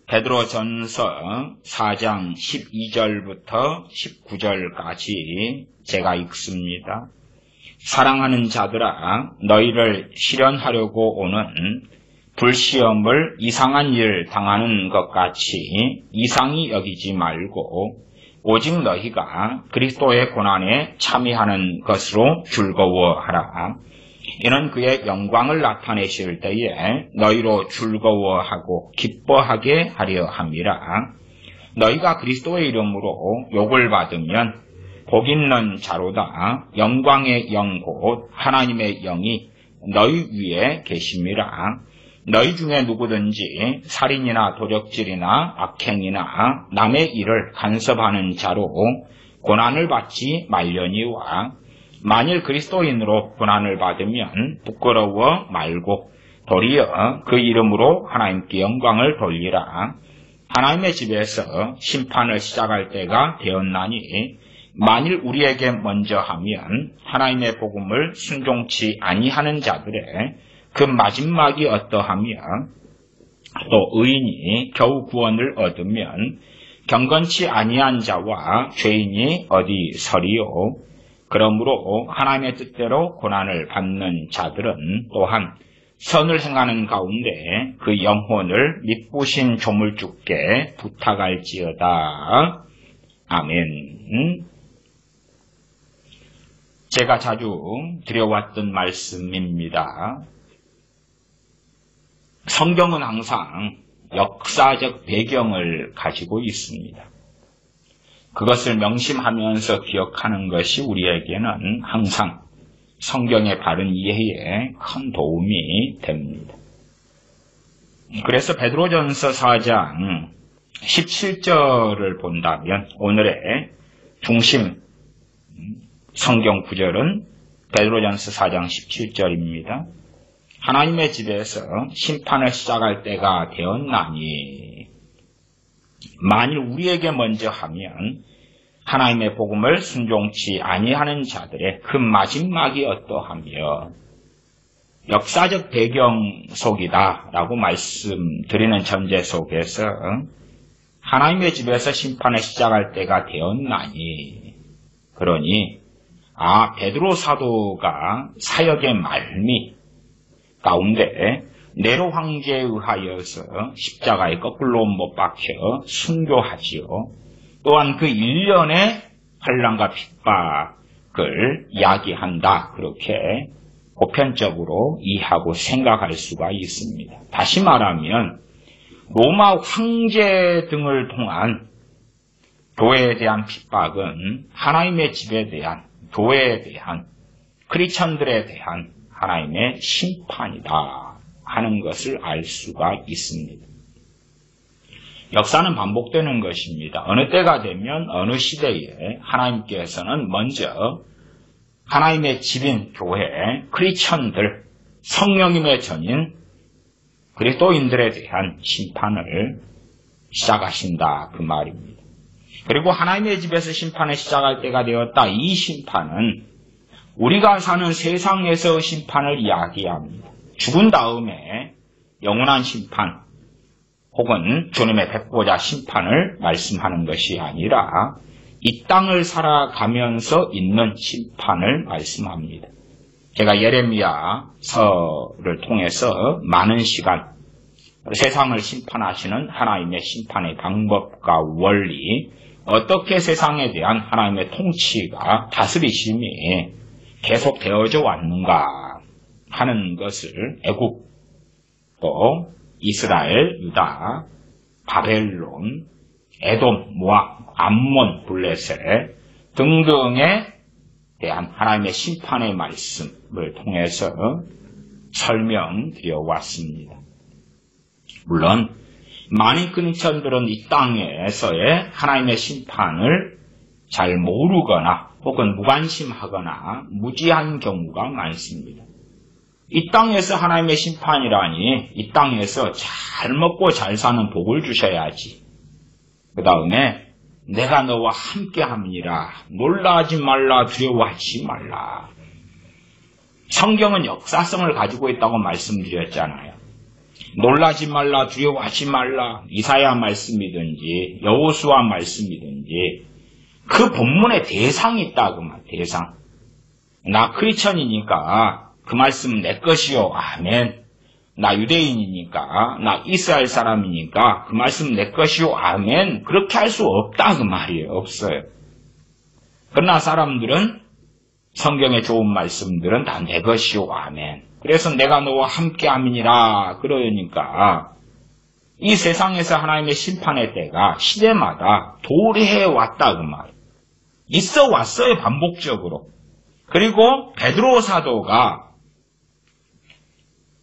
베드로전서 4장 12절부터 19절까지 제가 읽습니다. 사랑하는 자들아, 너희를 시련하려고 오는 불시험을 이상한 일 당하는 것 같이 이상히 여기지 말고 오직 너희가 그리스도의 고난에 참여하는 것으로 즐거워하라. 이는 그의 영광을 나타내실 때에 너희로 즐거워하고 기뻐하게 하려 함이라. 너희가 그리스도의 이름으로 욕을 받으면 복 있는 자로다. 영광의 영 곧 하나님의 영이 너희 위에 계심이라. 너희 중에 누구든지 살인이나 도적질이나 악행이나 남의 일을 간섭하는 자로 고난을 받지 말려니와 만일 그리스도인으로 고난을 받으면 부끄러워 말고 도리어 그 이름으로 하나님께 영광을 돌리라. 하나님의 집에서 심판을 시작할 때가 되었나니 만일 우리에게 먼저 하면 하나님의 복음을 순종치 아니하는 자들의 그 마지막이 어떠하며 또 의인이 겨우 구원을 얻으면 경건치 아니한 자와 죄인이 어디 서리요. 그러므로 하나님의 뜻대로 고난을 받는 자들은 또한 선을 행하는 가운데 그 영혼을 미쁘신 조물주께 부탁할지어다. 아멘. 제가 자주 드려왔던 말씀입니다. 성경은 항상 역사적 배경을 가지고 있습니다. 그것을 명심하면서 기억하는 것이 우리에게는 항상 성경의 바른 이해에 큰 도움이 됩니다. 그래서 베드로전서 4장 17절을 본다면 오늘의 중심 성경 구절은 베드로전서 4장 17절입니다. 하나님의 집에서 심판을 시작할 때가 되었나니 만일 우리에게 먼저 하면 하나님의 복음을 순종치 아니하는 자들의 그 마지막이 어떠하며 역사적 배경 속이다 라고 말씀드리는 전제 속에서 하나님의 집에서 심판을 시작할 때가 되었나니 그러니 베드로 사도가 사역의 말미 가운데 네로 황제에 의하여서 십자가에 거꾸로 못 박혀 순교하지요. 또한 그 일련의 환난과 핍박을 이야기한다. 그렇게 보편적으로 이해하고 생각할 수가 있습니다. 다시 말하면 로마 황제 등을 통한 교회에 대한 핍박은 하나님의 집에 대한 교회에 대한 크리스천들에 대한 하나님의 심판이다 하는 것을 알 수가 있습니다. 역사는 반복되는 것입니다. 어느 때가 되면 어느 시대에 하나님께서는 먼저 하나님의 집인 교회, 크리스천들, 성령님의 전인 그리스도인들에 대한 심판을 시작하신다 그 말입니다. 그리고 하나님의 집에서 심판을 시작할 때가 되었다. 이 심판은 우리가 사는 세상에서 심판을 이야기합니다. 죽은 다음에 영원한 심판 혹은 주님의 백보자 심판을 말씀하는 것이 아니라 이 땅을 살아가면서 있는 심판을 말씀합니다. 제가 예레미야서를 통해서 많은 시간 세상을 심판하시는 하나님의 심판의 방법과 원리, 어떻게 세상에 대한 하나님의 통치가 다스리심이 계속 되어져 왔는가 하는 것을 애국, 또 이스라엘, 유다, 바벨론, 에돔, 모압, 암몬, 블레셋 등등에 대한 하나님의 심판의 말씀을 통해서 설명드려 왔습니다. 물론 많은 크리스천들은 이 땅에서의 하나님의 심판을 잘 모르거나 혹은 무관심하거나 무지한 경우가 많습니다. 이 땅에서 하나님의 심판이라니 이 땅에서 잘 먹고 잘 사는 복을 주셔야지. 그 다음에 내가 너와 함께함이니라. 놀라지 말라. 두려워하지 말라. 성경은 역사성을 가지고 있다고 말씀드렸잖아요. 놀라지 말라, 두려워하지 말라, 이사야 말씀이든지 여호수아 말씀이든지 그 본문의 대상이 있다 그 말. 대상. 나 크리스천이니까 그 말씀 내 것이요. 아멘. 나 유대인이니까, 나 이스라엘 사람이니까 그 말씀 내 것이요. 아멘. 그렇게 할 수 없다 그 말이에요. 없어요. 그러나 사람들은 성경의 좋은 말씀들은 다 내 것이요. 아멘. 그래서 내가 너와 함께 함이니라 그러니까 이 세상에서 하나님의 심판의 때가 시대마다 도래해 왔다 그 말. 있어 왔어요. 반복적으로. 그리고 베드로 사도가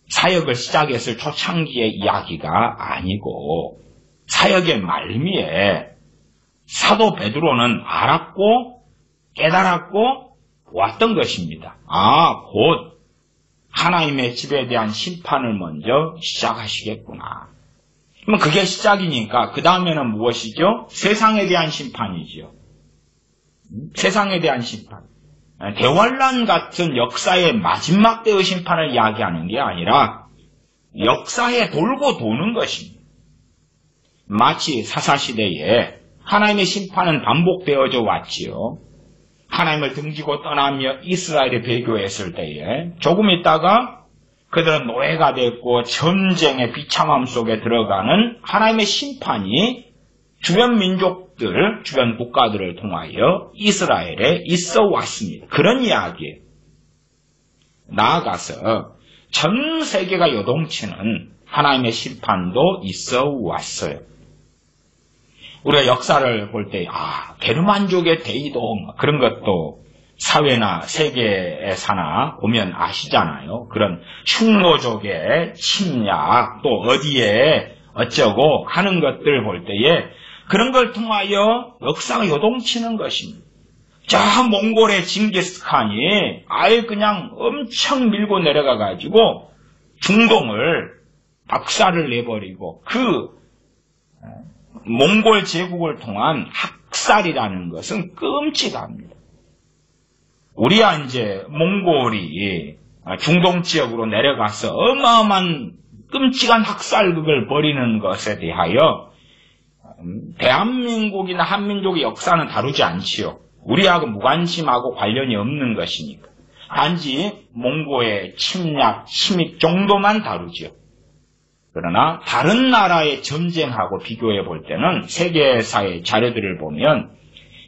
사역을 시작했을 초창기의 이야기가 아니고 사역의 말미에 사도 베드로는 알았고 깨달았고 왔던 것입니다. 곧 하나님의 집에 대한 심판을 먼저 시작하시겠구나. 그럼 그게 시작이니까 그 다음에는 무엇이죠? 세상에 대한 심판이죠. 세상에 대한 심판. 대환란 같은 역사의 마지막 때의 심판을 이야기하는 게 아니라 역사에 돌고 도는 것입니다. 마치 사사시대에 하나님의 심판은 반복되어져 왔지요. 하나님을 등지고 떠나며 이스라엘에 배교했을 때에 조금 있다가 그들은 노예가 됐고 전쟁의 비참함 속에 들어가는 하나님의 심판이 주변 민족들, 주변 국가들을 통하여 이스라엘에 있어 왔습니다. 그런 이야기예요. 나아가서 전 세계가 요동치는 하나님의 심판도 있어 왔어요. 우리가 역사를 볼 때, 게르만족의 대이동, 그런 것도 사회나 세계사나 보면 아시잖아요. 그런 흉노족의 침략, 또 어디에 어쩌고 하는 것들 볼 때에 그런 걸 통하여 역사가 요동치는 것입니다. 저 몽골의 징기스칸이 아예 그냥 엄청 밀고 내려가가지고 중동을 박살을 내버리고 그 몽골 제국을 통한 학살이라는 것은 끔찍합니다. 우리야 이제 몽골이 중동 지역으로 내려가서 어마어마한 끔찍한 학살극을 벌이는 것에 대하여 대한민국이나 한민족의 역사는 다루지 않지요. 우리하고 무관심하고 관련이 없는 것이니까. 단지 몽고의 침략, 침입 정도만 다루지요. 그러나 다른 나라의 전쟁하고 비교해 볼 때는 세계사의 자료들을 보면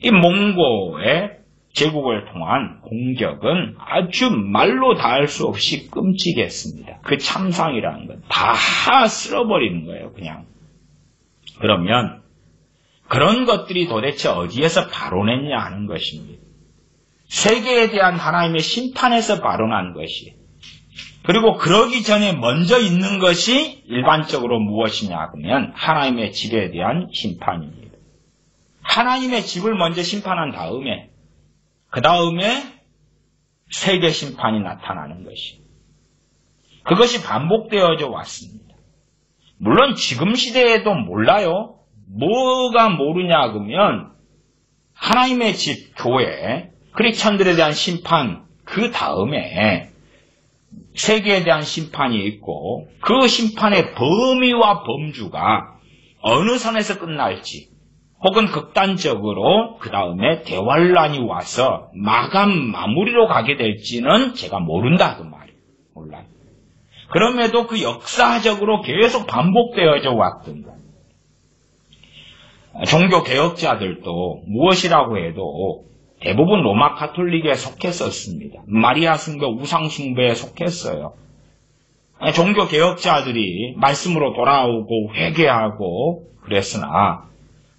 이 몽고의 제국을 통한 공격은 아주 말로 닿을 수 없이 끔찍했습니다. 그 참상이라는 건 다 쓸어버리는 거예요, 그냥. 그러면 그런 것들이 도대체 어디에서 발원했냐 하는 것입니다. 세계에 대한 하나님의 심판에서 발원한 것이. 그리고 그러기 전에 먼저 있는 것이 일반적으로 무엇이냐 하면 하나님의 집에 대한 심판입니다. 하나님의 집을 먼저 심판한 다음에 그 다음에 세계 심판이 나타나는 것이. 그것이 반복되어져 왔습니다. 물론 지금 시대에도 몰라요. 뭐가 모르냐 그러면 하나님의 집, 교회, 크리스천들에 대한 심판, 그 다음에 세계에 대한 심판이 있고 그 심판의 범위와 범주가 어느 선에서 끝날지 혹은 극단적으로 그 다음에 대환란이 와서 마무리로 가게 될지는 제가 모른다 그 말이에요. 몰라요. 그럼에도 그 역사적으로 계속 반복되어져 왔던 것. 종교개혁자들도 무엇이라고 해도 대부분 로마 가톨릭에 속했었습니다. 마리아 숭배, 우상 숭배에 속했어요. 종교개혁자들이 말씀으로 돌아오고 회개하고 그랬으나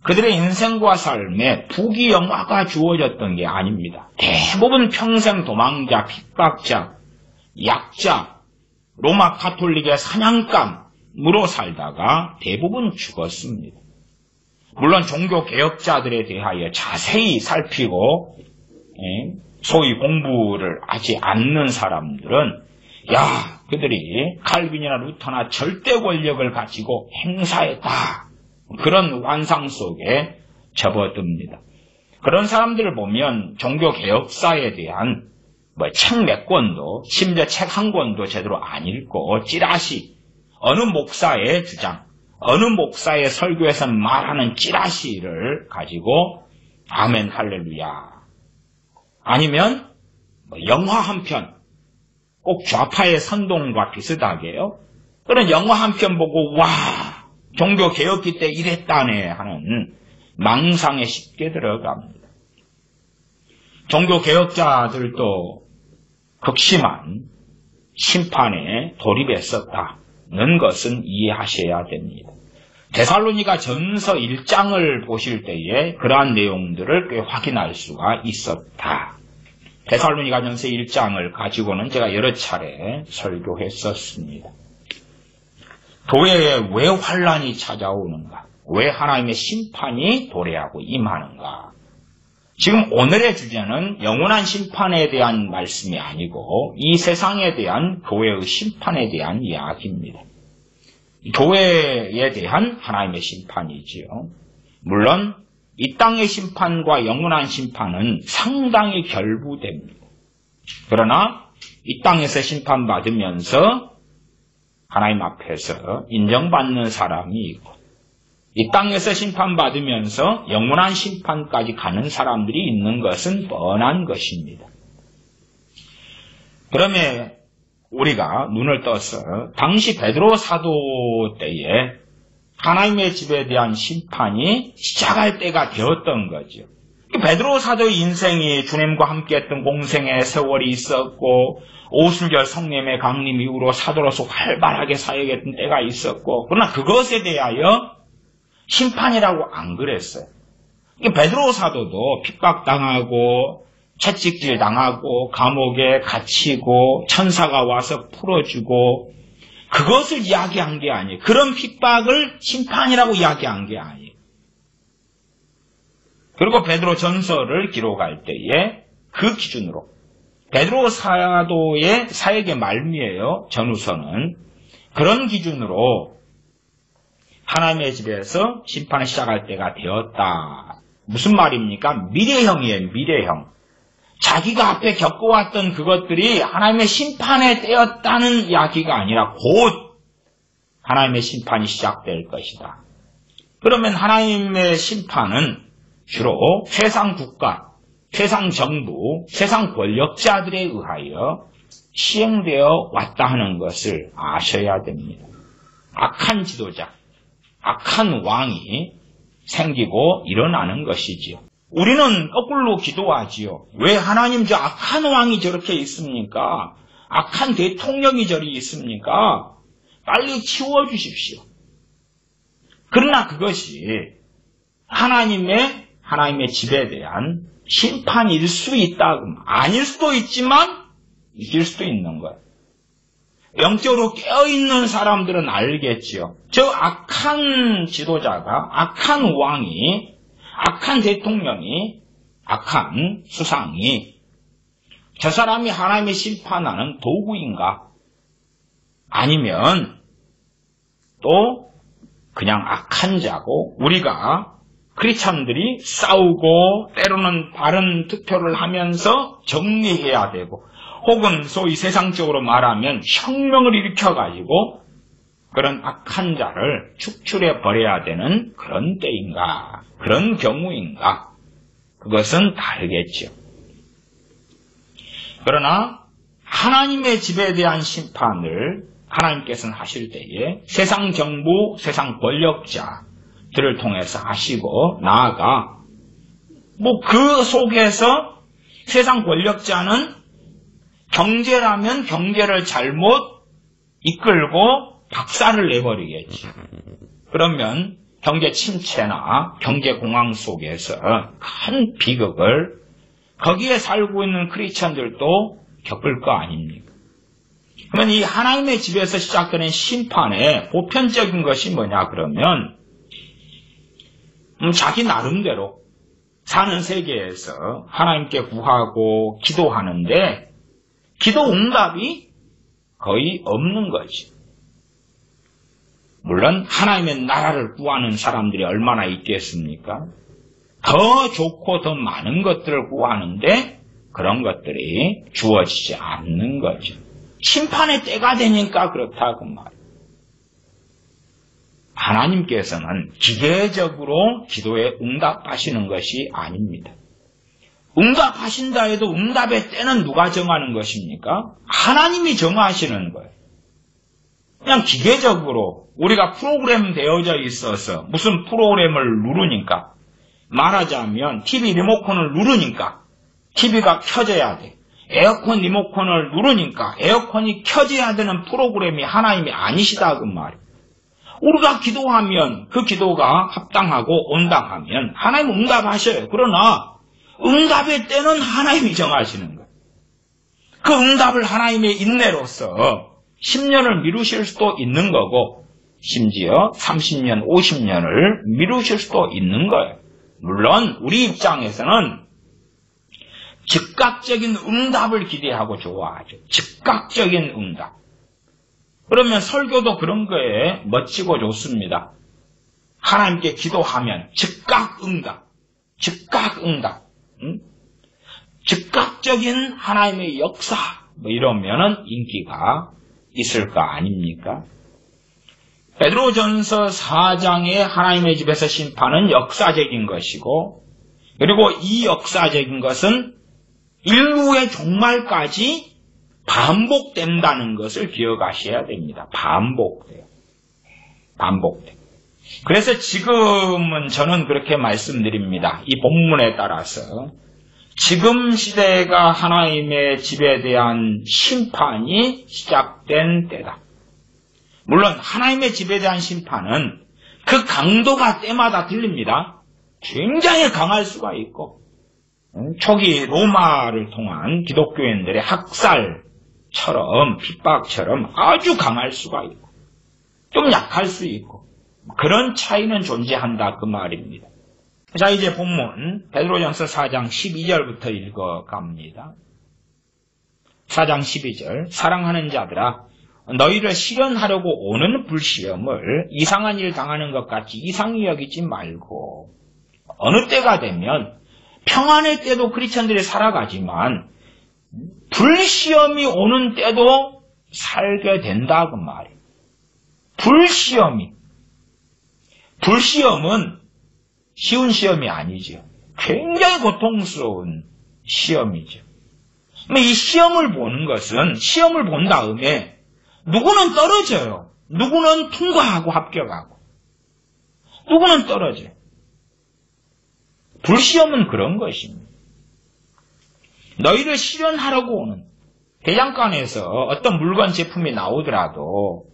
그들의 인생과 삶에 부귀영화가 주어졌던 게 아닙니다. 대부분 평생 도망자, 핍박자, 약자, 로마 가톨릭의 사냥감으로 살다가 대부분 죽었습니다. 물론 종교개혁자들에 대하여 자세히 살피고 소위 공부를 하지 않는 사람들은 그들이 칼빈이나 루터나 절대 권력을 가지고 행사했다. 그런 환상 속에 접어듭니다. 그런 사람들을 보면 종교개혁사에 대한 책 몇 권도 심지어 책 한 권도 제대로 안 읽고 찌라시 어느 목사의 주장, 어느 목사의 설교에서 말하는 찌라시를 가지고 아멘 할렐루야. 아니면 영화 한 편, 꼭 좌파의 선동과 비슷하게요. 그런 영화 한 편 보고 와, 종교개혁기 때 이랬다네 하는 망상에 쉽게 들어갑니다. 종교개혁자들도 극심한 심판에 돌입했었다는 것은 이해하셔야 됩니다. 데살로니가 전서 1장을 보실 때에 그러한 내용들을 꽤 확인할 수가 있었다. 데살로니가 전서 1장을 가지고는 제가 여러 차례 설교했었습니다. 교회에 왜 환란이 찾아오는가? 왜 하나님의 심판이 도래하고 임하는가? 지금 오늘의 주제는 영원한 심판에 대한 말씀이 아니고 이 세상에 대한 교회의 심판에 대한 이야기입니다. 교회에 대한 하나님의 심판이지요. 물론 이 땅의 심판과 영원한 심판은 상당히 결부됩니다. 그러나 이 땅에서 심판받으면서 하나님 앞에서 인정받는 사람이 있고 이 땅에서 심판받으면서 영원한 심판까지 가는 사람들이 있는 것은 뻔한 것입니다. 그러면 우리가 눈을 떠서 당시 베드로 사도 때에 하나님의 집에 대한 심판이 시작할 때가 되었던 거죠. 베드로 사도의 인생이 주님과 함께했던 공생의 세월이 있었고 오순절 성령의 강림 이후로 사도로서 활발하게 사역했던 때가 있었고 그러나 그것에 대하여 심판이라고 안 그랬어요. 베드로 사도도 핍박당하고 채찍질 당하고 감옥에 갇히고 천사가 와서 풀어주고 그것을 이야기한 게 아니에요. 그런 핍박을 심판이라고 이야기한 게 아니에요. 그리고 베드로 전서를 기록할 때에 그 기준으로 베드로 사도의 사역의 말미에요. 전후서는 그런 기준으로 하나님의 집에서 심판을 시작할 때가 되었다. 무슨 말입니까? 미래형이에요. 미래형. 자기가 앞에 겪어왔던 그것들이 하나님의 심판의 때였다는 이야기가 아니라 곧 하나님의 심판이 시작될 것이다. 그러면 하나님의 심판은 주로 세상 국가, 세상 정부, 세상 권력자들에 의하여 시행되어 왔다 하는 것을 아셔야 됩니다. 악한 지도자, 악한 왕이 생기고 일어나는 것이지요. 우리는 거꾸로 기도하지요. 왜 하나님 저 악한 왕이 저렇게 있습니까? 악한 대통령이 저리 있습니까? 빨리 치워주십시오. 그러나 그것이 하나님의 집에 대한 심판일 수 있다. 아닐 수도 있지만 이길 수도 있는 거예요. 영적으로 깨어있는 사람들은 알겠지요. 저 악한 지도자가, 악한 왕이, 악한 대통령이, 악한 수상이 저 사람이 하나님의 심판하는 도구인가? 아니면 또 그냥 악한 자고 우리가 크리스찬들이 싸우고 때로는 바른 투표를 하면서 정리해야 되고 혹은 소위 세상적으로 말하면 혁명을 일으켜가지고 그런 악한 자를 축출해 버려야 되는 그런 때인가, 그런 경우인가, 그것은 다르겠죠. 그러나 하나님의 집에 대한 심판을 하나님께서는 하실 때에 세상 정부, 세상 권력자들을 통해서 하시고 나아가 그 속에서 세상 권력자는 경제라면 경제를 잘못 이끌고 박살을 내버리겠지. 그러면 경제 침체나 경제 공황 속에서 큰 비극을 거기에 살고 있는 크리스천들도 겪을 거 아닙니까? 그러면 이 하나님의 집에서 시작되는 심판의 보편적인 것이 뭐냐 그러면 자기 나름대로 사는 세계에서 하나님께 구하고 기도하는데 기도 응답이 거의 없는 거지. 물론 하나님의 나라를 구하는 사람들이 얼마나 있겠습니까? 더 좋고 더 많은 것들을 구하는데 그런 것들이 주어지지 않는 거죠. 심판의 때가 되니까 그렇다고 말이에요. 하나님께서는 기계적으로 기도에 응답하시는 것이 아닙니다. 응답하신다 해도 응답의 때는 누가 정하는 것입니까? 하나님이 정하시는 거예요. 그냥 기계적으로 우리가 프로그램 되어져 있어서 무슨 프로그램을 누르니까, 말하자면 TV 리모컨을 누르니까 TV가 켜져야 돼. 에어컨 리모컨을 누르니까 에어컨이 켜져야 되는 프로그램이 하나님이 아니시다 그 말이에요. 우리가 기도하면 그 기도가 합당하고 온당하면 하나님 응답하셔요. 그러나 응답의 때는 하나님이 정하시는 거예요. 그 응답을 하나님의 인내로서 10년을 미루실 수도 있는 거고, 심지어 30년, 50년을 미루실 수도 있는 거예요. 물론 우리 입장에서는 즉각적인 응답을 기대하고 좋아하죠. 즉각적인 응답. 그러면 설교도 그런 거에 멋지고 좋습니다. 하나님께 기도하면 즉각 응답, 즉각 응답, 즉각적인 하나님의 역사, 뭐 이러면은 인기가 있을 거 아닙니까? 베드로전서 4장의 하나님의 집에서 심판은 역사적인 것이고, 그리고 이 역사적인 것은 인류의 종말까지 반복된다는 것을 기억하셔야 됩니다. 반복돼요. 반복돼요. 그래서 지금은 저는 그렇게 말씀드립니다. 이 본문에 따라서 지금 시대가 하나님의 집에 대한 심판이 시작된 때다. 물론 하나님의 집에 대한 심판은 그 강도가 때마다 틀립니다. 굉장히 강할 수가 있고, 초기 로마를 통한 기독교인들의 학살처럼, 핍박처럼 아주 강할 수가 있고, 좀 약할 수 있고, 그런 차이는 존재한다 그 말입니다. 자, 이제 본문 베드로전서 4장 12절부터 읽어갑니다. 4장 12절. 사랑하는 자들아, 너희를 시련하려고 오는 불시험을 이상한 일 당하는 것 같이 이상히 여기지 말고, 어느 때가 되면 평안의 때도 크리스천들이 살아가지만 불시험이 오는 때도 살게 된다 그 말이에요. 불시험은 쉬운 시험이 아니죠. 굉장히 고통스러운 시험이죠. 이 시험을 보는 것은, 시험을 본 다음에 누구는 떨어져요. 누구는 통과하고 합격하고, 누구는 떨어져요. 불시험은 그런 것입니다. 너희를 시련하려고 오는, 대장간에서 어떤 물건 제품이 나오더라도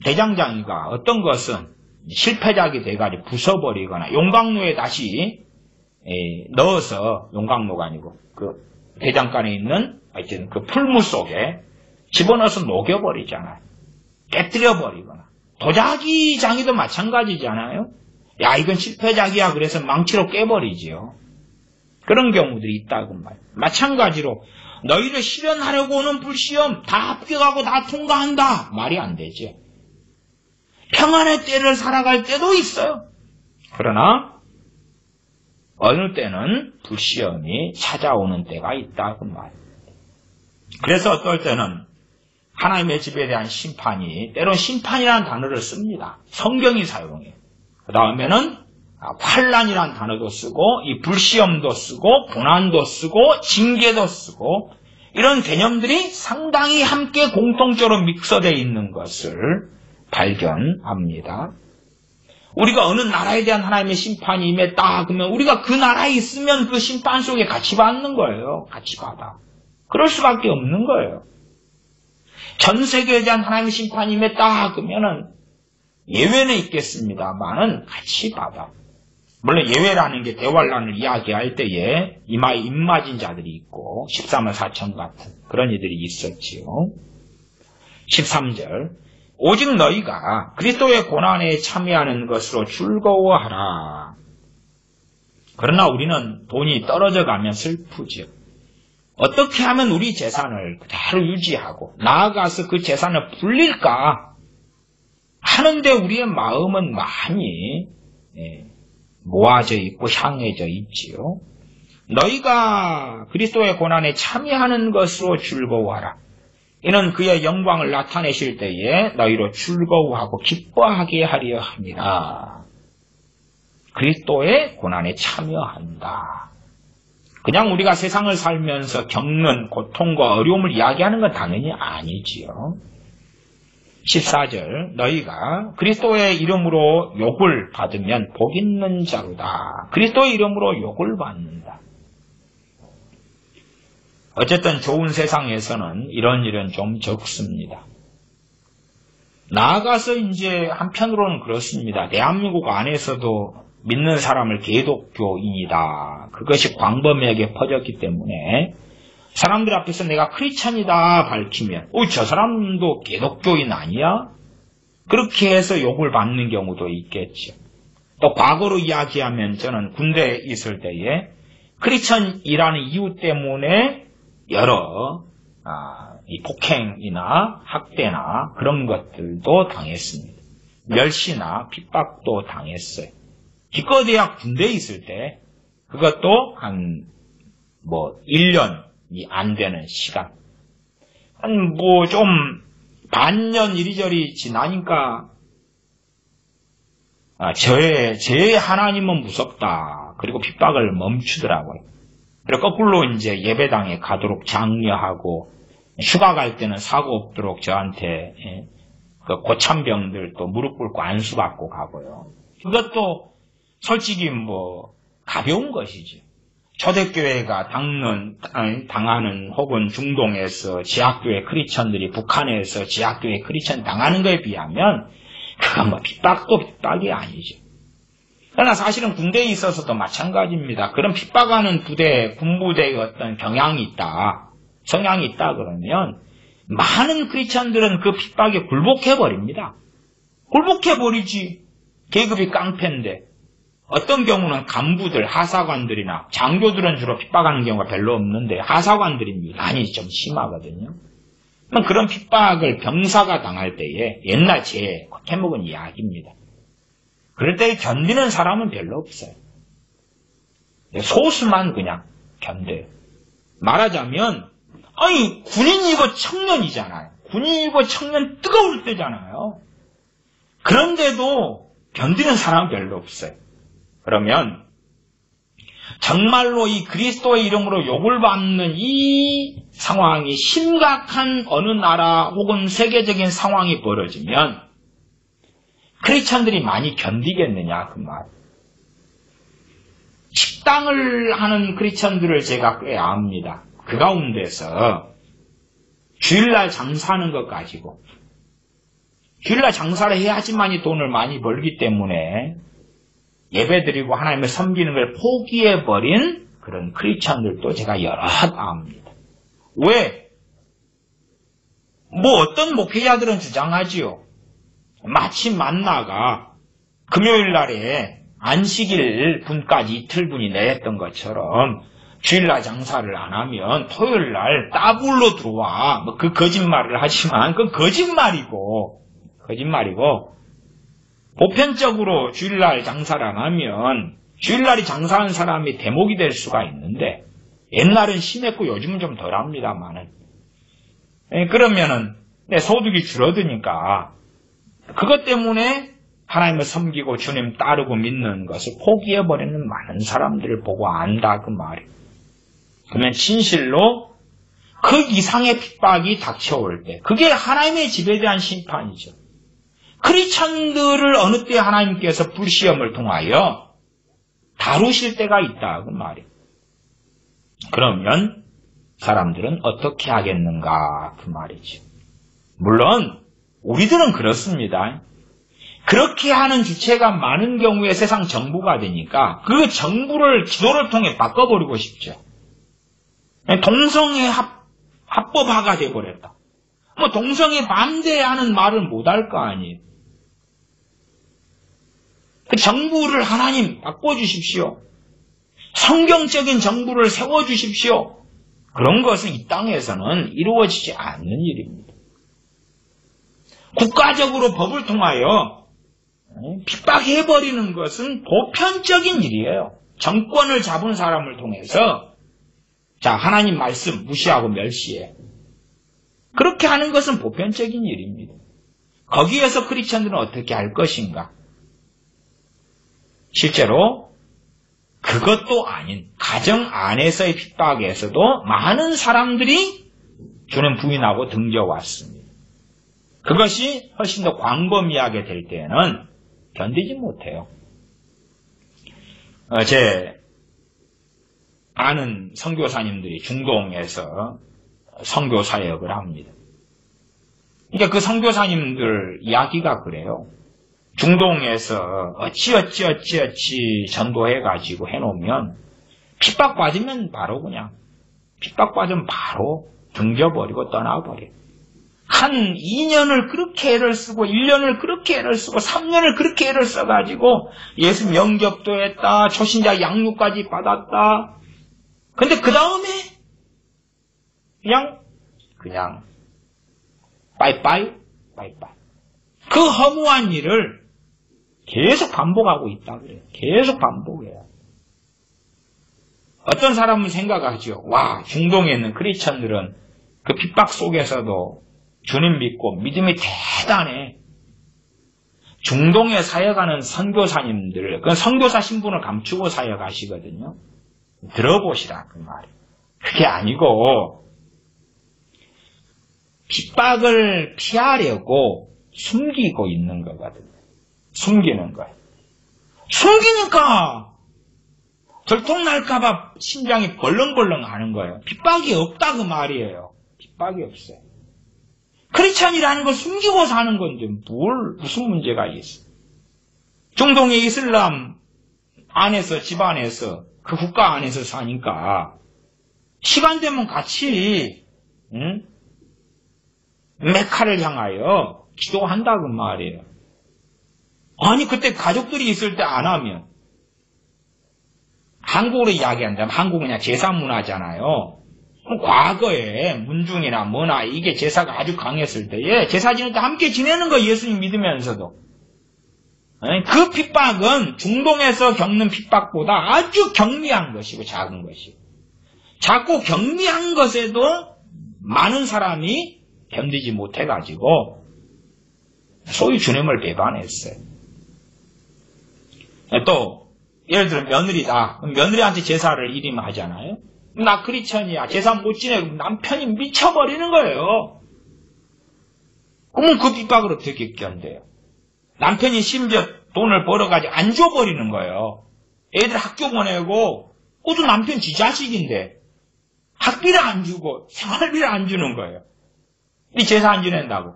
대장장이가 어떤 것은 실패작이 돼가지고 부숴버리거나 용광로에 다시 넣어서, 용광로가 아니고 그 대장간에 있는 하여튼 그 풀무 속에 집어넣어서 녹여버리잖아요. 깨뜨려버리거나. 도자기장이도 마찬가지잖아요. 야, 이건 실패작이야. 그래서 망치로 깨버리지요. 그런 경우들이 있다고 말이에요. 마찬가지로 너희를 시련하려고 오는 불시험 다 합격하고 다 통과한다. 말이 안 되죠. 평안의 때를 살아갈 때도 있어요. 그러나 어느 때는 불시험이 찾아오는 때가 있다고 말이에요. 그래서 어떨 때는 하나님의 집에 대한 심판이, 때론 심판이라는 단어를 씁니다. 성경이 사용해요. 그 다음에는 환난이라는 단어도 쓰고, 이 불시험도 쓰고, 고난도 쓰고, 징계도 쓰고, 이런 개념들이 상당히 함께 공통적으로 믹서되어 있는 것을 발견합니다. 우리가 어느 나라에 대한 하나님의 심판이 임했다 그러면 우리가 그 나라에 있으면 그 심판 속에 같이 받는 거예요. 같이 받아. 그럴 수밖에 없는 거예요. 전 세계에 대한 하나님의 심판이 임했다 그러면은 예외는 있겠습니다만은 같이 받아. 물론 예외라는 게 대환란을 이야기할 때에 이마에 입 맞은 자들이 있고 13만 4천 같은 그런 이들이 있었지요. 13절. 오직 너희가 그리스도의 고난에 참여하는 것으로 즐거워하라. 그러나 우리는 돈이 떨어져 가면 슬프죠. 어떻게 하면 우리 재산을 그대로 유지하고 나아가서 그 재산을 불릴까 하는데 우리의 마음은 많이 모아져 있고 향해져 있지요. 너희가 그리스도의 고난에 참여하는 것으로 즐거워하라. 이는 그의 영광을 나타내실 때에 너희로 즐거워하고 기뻐하게 하려 함이라. 그리스도의 고난에 참여한다. 그냥 우리가 세상을 살면서 겪는 고통과 어려움을 이야기하는 건 당연히 아니지요. 14절 너희가 그리스도의 이름으로 욕을 받으면 복 있는 자로다. 그리스도의 이름으로 욕을 받는다. 어쨌든 좋은 세상에서는 이런 일은 좀 적습니다. 나아가서 이제 한편으로는 그렇습니다. 대한민국 안에서도 믿는 사람을 개독교인이다. 그것이 광범위하게 퍼졌기 때문에 사람들 앞에서 내가 크리스찬이다 밝히면 저 사람도 개독교인 아니야? 그렇게 해서 욕을 받는 경우도 있겠죠. 또 과거로 이야기하면 저는 군대에 있을 때에 크리스찬이라는 이유 때문에 여러 이 폭행이나 학대나 그런 것들도 당했습니다. 멸시나 핍박도 당했어요. 기껏해야 군대에 있을 때 그것도 한 1년이 안 되는 시간. 좀 반년 이리저리 지나니까 제 하나님은 무섭다. 그리고 핍박을 멈추더라고요. 그리고 거꾸로 이제 예배당에 가도록 장려하고 휴가 갈 때는 사고 없도록 저한테 그 고참병들도 무릎 꿇고 안수받고 가고요. 그것도 솔직히 가벼운 것이지. 초대교회가 당하는 혹은 중동에서 지하교회 크리스천들이 북한에서 지하교회 크리스천 당하는 것에 비하면 그건 핍박도 핍박이 아니죠. 그러나 사실은 군대에 있어서도 마찬가지입니다. 그런 핍박하는 군부대의 어떤 경향이 있다, 성향이 있다 그러면 많은 크리스천들은 그 핍박에 굴복해버립니다. 굴복해버리지. 계급이 깡패인데. 어떤 경우는 간부들, 하사관들이나 장교들은 주로 핍박하는 경우가 별로 없는데 하사관들이 유난히 좀 심하거든요. 그런 핍박을 병사가 당할 때에 옛날 제 해먹은 이야기입니다. 그럴 때 견디는 사람은 별로 없어요. 소수만 그냥 견뎌요. 말하자면 군인이고 청년이잖아요. 군인이고 청년 뜨거울 때잖아요. 그런데도 견디는 사람은 별로 없어요. 그러면 정말로 이 그리스도의 이름으로 욕을 받는 이 상황이 심각한 어느 나라 혹은 세계적인 상황이 벌어지면 크리스천들이 많이 견디겠느냐 그 말. 식당을 하는 크리스천들을 제가 꽤 압니다. 그 가운데서 주일날 장사하는 것 가지고 주일날 장사를 해야지만이 돈을 많이 벌기 때문에 예배드리고 하나님을 섬기는 걸 포기해버린 그런 크리스천들도 제가 여럿 압니다. 왜? 어떤 목회자들은 주장하지요. 마침 만나가 금요일 날에 안식일 분까지 이틀분이 내렸던 것처럼 주일날 장사를 안 하면 토요일 날 따블로 들어와. 그 거짓말을 하지만 그건 거짓말이고 보편적으로 주일날 장사를 안 하면 주일날이 장사하는 사람이 대목이 될 수가 있는데 옛날은 심했고 요즘은 좀 덜합니다만은 그러면은 내 소득이 줄어드니까 그것 때문에 하나님을 섬기고 주님 따르고 믿는 것을 포기해버리는 많은 사람들을 보고 안다 그 말이에요. 그러면 진실로 그 이상의 핍박이 닥쳐올 때 그게 하나님의 집에 대한 심판이죠. 크리스천들을 어느 때 하나님께서 불시험을 통하여 다루실 때가 있다 그 말이에요. 그러면 사람들은 어떻게 하겠는가 그 말이죠. 물론 우리들은 그렇습니다. 그렇게 하는 주체가 많은 경우에 세상 정부가 되니까 그 정부를 기도를 통해 바꿔버리고 싶죠. 동성애 합법화가 돼버렸다. 동성애 반대하는 말을 못할 거 아니에요. 그 정부를 하나님 바꿔주십시오. 성경적인 정부를 세워주십시오. 그런 것은 이 땅에서는 이루어지지 않는 일입니다. 국가적으로 법을 통하여 핍박해버리는 것은 보편적인 일이에요. 정권을 잡은 사람을 통해서 하나님 말씀 무시하고 멸시해. 그렇게 하는 것은 보편적인 일입니다. 거기에서 크리스천들은 어떻게 할 것인가? 실제로 그것도 아닌 가정 안에서의 핍박에서도 많은 사람들이 주님 부인하고 등져왔습니다. 그것이 훨씬 더 광범위하게 될 때에는 견디지 못해요. 제 아는 선교사님들이 중동에서 선교 사역을 합니다. 그러니까 그 선교사님들 이야기가 그래요. 중동에서 어찌 전도해가지고 해놓으면 핍박받으면 바로 그냥 핍박받으면 바로 등져버리고 떠나버려. 한 2년을 그렇게 애를 쓰고 1년을 그렇게 애를 쓰고 3년을 그렇게 애를 써가지고 예수 영접도 했다. 초신자 양육까지 받았다. 근데 그 다음에 그냥 빠이빠이. 그 허무한 일을 계속 반복하고 있다 그래요. 계속 반복해요. 어떤 사람은 생각하죠. 와, 중동에 있는 크리스천들은 그 핍박 속에서도 주님 믿고 믿음이 대단해. 중동에 사역하는 선교사님들, 그건 선교사 신분을 감추고 사역하시거든요. 들어보시라 그 말이에요. 그게 아니고 핍박을 피하려고 숨기고 있는 거거든요. 숨기는 거예요. 숨기니까 들통날까봐 심장이 벌렁벌렁 하는 거예요. 핍박이 없다 그 말이에요. 핍박이 없어요. 크리스찬이라는 걸 숨기고 사는 건데 무슨 문제가 있어. 중동의 이슬람 안에서 집안에서 그 국가 안에서 사니까 시간 되면 같이 메카를 향하여 기도한다 그 말이에요. 아니 그때 가족들이 있을 때 안 하면 한국으로 이야기한다면 한국은 그냥 제사 문화잖아요. 과거에 문중이나 뭐나 이게 제사가 아주 강했을 때에 제사 지낼 때 함께 지내는 거 예수님 믿으면서도 그 핍박은 중동에서 겪는 핍박보다 아주 경미한 것이고 작은 것이고 작고 경미한 것에도 많은 사람이 견디지 못해가지고 소위 주님을 배반했어요. 또 예를 들어 며느리다. 며느리한테 제사를 일임하잖아요. 나 크리스천이야. 제사 못 지내고 남편이 미쳐버리는 거예요. 그러면 그 핍박을 어떻게 견뎌요? 남편이 심지어 돈을 벌어가지고 안 줘버리는 거예요. 애들 학교 보내고 그것도 남편 지 자식인데 학비를 안 주고 생활비를 안 주는 거예요. 이 제사 안 지낸다고.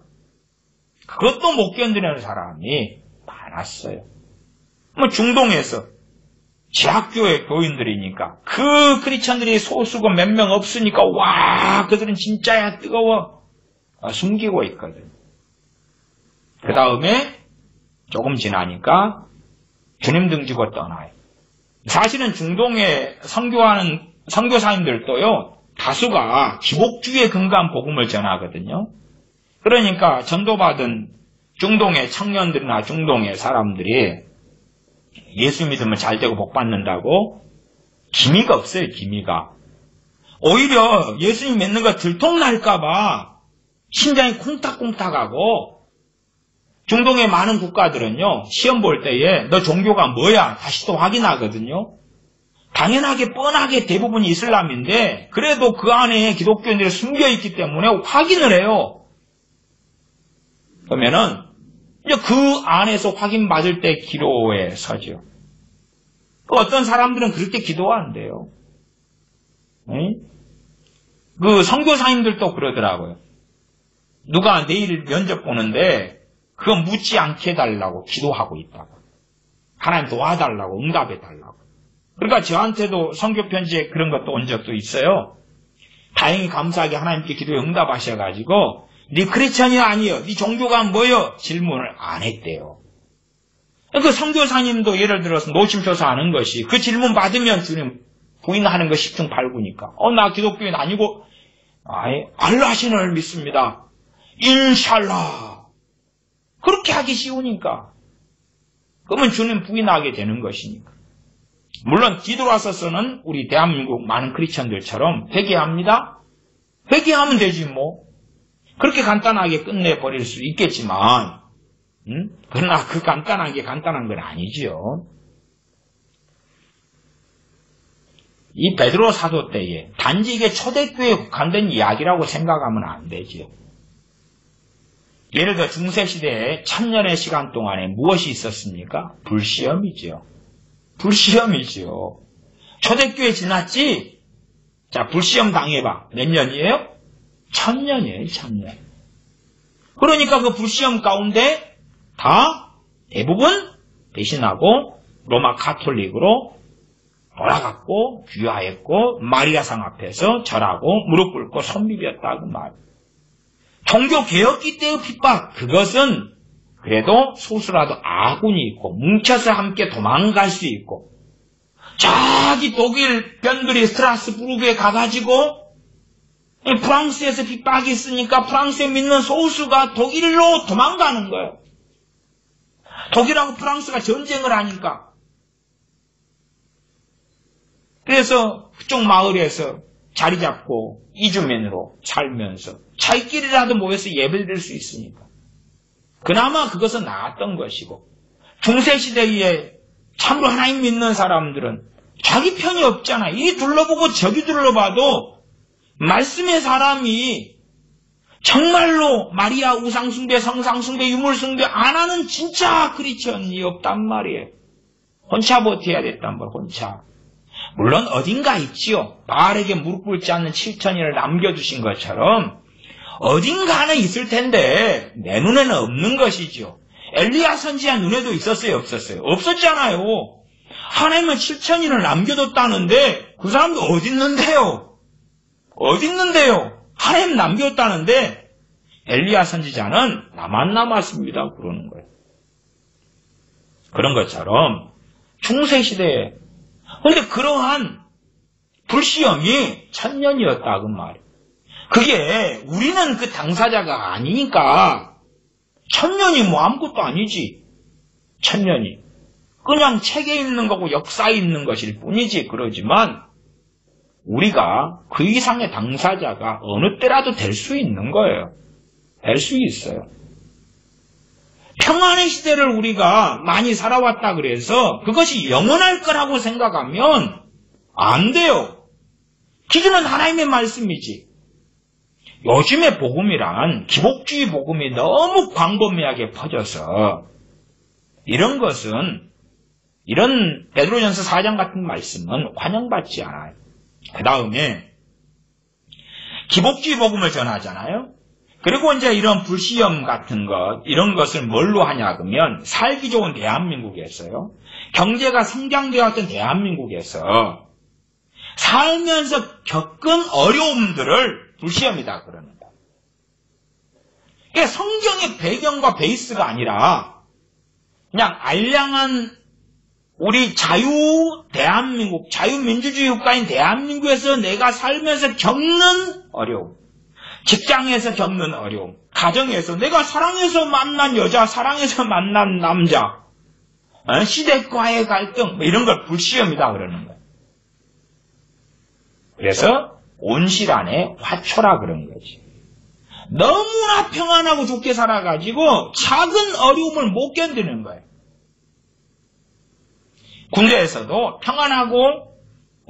그것도 못 견디는 사람이 많았어요. 뭐 중동에서 지학교의 교인들이니까 그 크리스천들이 소수고 몇 명 없으니까 와 그들은 진짜야 뜨거워 숨기고 있거든. 그 다음에 조금 지나니까 주님 등지고 떠나요. 사실은 중동에 선교하는 선교사님들도요 다수가 기복주의에 근거한 복음을 전하거든요. 그러니까 전도받은 중동의 청년들이나 중동의 사람들이 예수 믿으면 잘 되고 복 받는다고 기미가 없어요. 기미가. 오히려 예수님 믿는 거 들통날까봐 심장이 콩닥콩닥하고 중동의 많은 국가들은요 시험 볼 때에 너 종교가 뭐야 다시 또 확인하거든요. 당연하게 뻔하게 대부분 이슬람인데 그래도 그 안에 기독교인들이 숨겨있기 때문에 확인을 해요. 그러면은 이제 그 안에서 확인받을 때 기도에 서죠. 어떤 사람들은 그렇게 기도한대요. 그 선교사님들도 그러더라고요. 누가 내일 면접 보는데 그거 묻지 않게 해달라고 기도하고 있다고. 하나님 도와달라고 응답해달라고. 그러니까 저한테도 선교 편지에 그런 것도 온 적도 있어요. 다행히 감사하게 하나님께 기도에 응답하셔가지고 네 크리스천이 아니여, 네 종교가 뭐여? 질문을 안 했대요. 그 선교사님도 예를 들어서 노심초사하는 것이 그 질문 받으면 주님 부인하는 거 10중 8구니까 나 기독교인 아니고 알라 신을 믿습니다. 인샬라 그렇게 하기 쉬우니까 그러면 주님 부인하게 되는 것이니까. 물론 뒤돌아서서는 우리 대한민국 많은 크리스천들처럼 회개합니다. 회개하면 되지 뭐. 그렇게 간단하게 끝내버릴 수 있겠지만, 그러나 그 간단한 건 아니지요. 이 베드로 사도 때에 단지 이게 초대교회에 국한된 이야기라고 생각하면 안 되지요. 예를 들어 중세시대에 1000년의 시간 동안에 무엇이 있었습니까? 불시험이지요. 불시험이지요. 초대교회 지났지? 자, 불시험 당해봐. 몇 년이에요? 1000년이에요, 1000년. 그러니까 그 불시험 가운데 다 대부분 배신하고 로마 가톨릭으로 돌아갔고 귀화했고 마리아상 앞에서 절하고 무릎 꿇고 손 비볐다고 말. 종교개혁기 때의 핍박, 그것은 그래도 소수라도 아군이 있고 뭉쳐서 함께 도망갈 수 있고 저기 독일 변두리 스트라스부르크에 가가지고 프랑스에서 핍박이 있으니까 프랑스에 믿는 소수가 독일로 도망가는 거예요. 독일하고 프랑스가 전쟁을 하니까. 그래서 그쪽 마을에서 자리 잡고 이주민으로 살면서 자기끼리라도 모여서 예배를 드릴 수 있으니까. 그나마 그것은 나았던 것이고, 중세시대에 참으로 하나님 믿는 사람들은 자기 편이 없잖아. 이리 둘러보고 저기 둘러봐도 말씀의 사람이 정말로 마리아 우상숭배, 성상숭배, 유물숭배 안 하는 진짜 크리스천이 없단 말이에요. 혼자 버텨야 됐단 말이에요. 혼자. 물론 어딘가 있지요. 바알에게 무릎 꿇지 않는 7000인을 남겨두신 것처럼 어딘가는 있을 텐데 내 눈에는 없는 것이지요. 엘리야 선지자 눈에도 있었어요? 없었어요? 없었잖아요. 하나님은 7000인을 남겨뒀다는데 그 사람도 어디 있는데요? 어디 있는데요? 하나님 남겼다는데 엘리야 선지자는 나만 남았습니다. 그러는 거예요. 그런 것처럼 중세시대에 그런데 그러한 불시험이 1000년이었다 그 말이에요. 그게 우리는 그 당사자가 아니니까 1000년이 뭐 아무것도 아니지. 1000년이 그냥 책에 있는 거고 역사에 있는 것일 뿐이지. 그러지만 우리가 그 이상의 당사자가 어느 때라도 될 수 있는 거예요. 될 수 있어요. 평안의 시대를 우리가 많이 살아왔다 그래서 그것이 영원할 거라고 생각하면 안 돼요. 기준은 하나님의 말씀이지. 요즘의 복음이란 기복주의 복음이 너무 광범위하게 퍼져서 이런 것은 이런 베드로전서 4장 같은 말씀은 환영받지 않아요. 그 다음에 기복주의 복음을 전하잖아요. 그리고 이제 이런 불시험 같은 것, 이런 것을 뭘로 하냐 그러면 살기 좋은 대한민국에서요. 경제가 성장되었던 대한민국에서 살면서 겪은 어려움들을 불시험이다 그러는 거예요. 그러니까 성경의 배경과 베이스가 아니라 그냥 알량한 우리 대한민국, 자유민주주의 국가인 대한민국에서 내가 살면서 겪는 어려움, 직장에서 겪는 어려움, 가정에서 내가 사랑해서 만난 여자, 사랑해서 만난 남자, 시댁과의 갈등, 이런 걸 불시험이다 그러는 거예요. 그래서 온실안에 화초라 그런 거지. 너무나 평안하고 좋게 살아가지고 작은 어려움을 못 견디는 거예요. 군대에서도 평안하고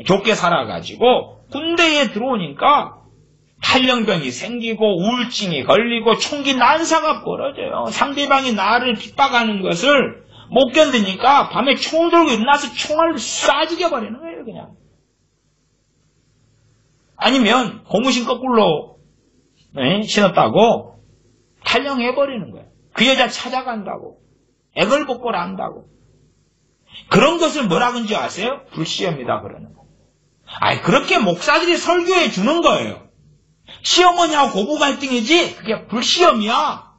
좋게 살아가지고 군대에 들어오니까 탈영병이 생기고 우울증이 걸리고 총기 난사가 벌어져요. 상대방이 나를 핍박하는 것을 못 견디니까 밤에 총을 들고 일어나서 총알을 쏴 죽여버리는 거예요. 그냥. 아니면 고무신 거꾸로 신었다고 탈영해버리는 거예요. 그 여자 찾아간다고. 애걸복걸 한다고. 그런 것을 뭐라 그런지 아세요? 불시험이다 그러는 거예요. 아니 그렇게 목사들이 설교해 주는 거예요. 시어머니하고 고부 갈등이지 그게 불시험이야.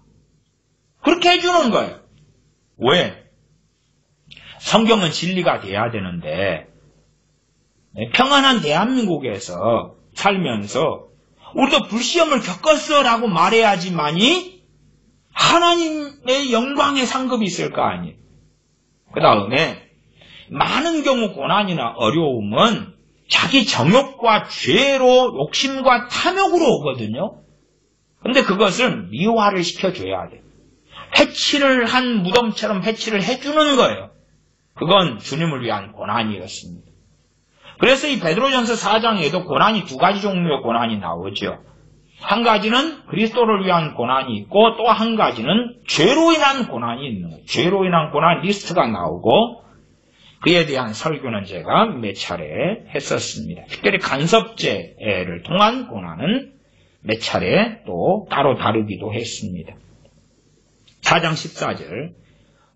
그렇게 해주는 거예요. 왜? 성경은 진리가 돼야 되는데 평안한 대한민국에서 살면서 우리도 불시험을 겪었어라고 말해야지만이 하나님의 영광의 상급이 있을 거 아니에요. 그 다음에 많은 경우 고난이나 어려움은 자기 정욕과 죄로 욕심과 탐욕으로 오거든요. 근데 그것을 미화를 시켜줘야 돼. 해치를 한 무덤처럼 해치를 해주는 거예요. 그건 주님을 위한 고난이었습니다. 그래서 이 베드로전서 4장에도 고난이 두 가지 종류의 고난이 나오죠. 한 가지는 그리스도를 위한 고난이 있고 또 한 가지는 죄로 인한 고난이 있는 거예요. 죄로 인한 고난 리스트가 나오고 그에 대한 설교는 제가 몇 차례 했었습니다. 특별히 간섭죄를 통한 고난은 몇 차례 또 따로 다루기도 했습니다. 4장 14절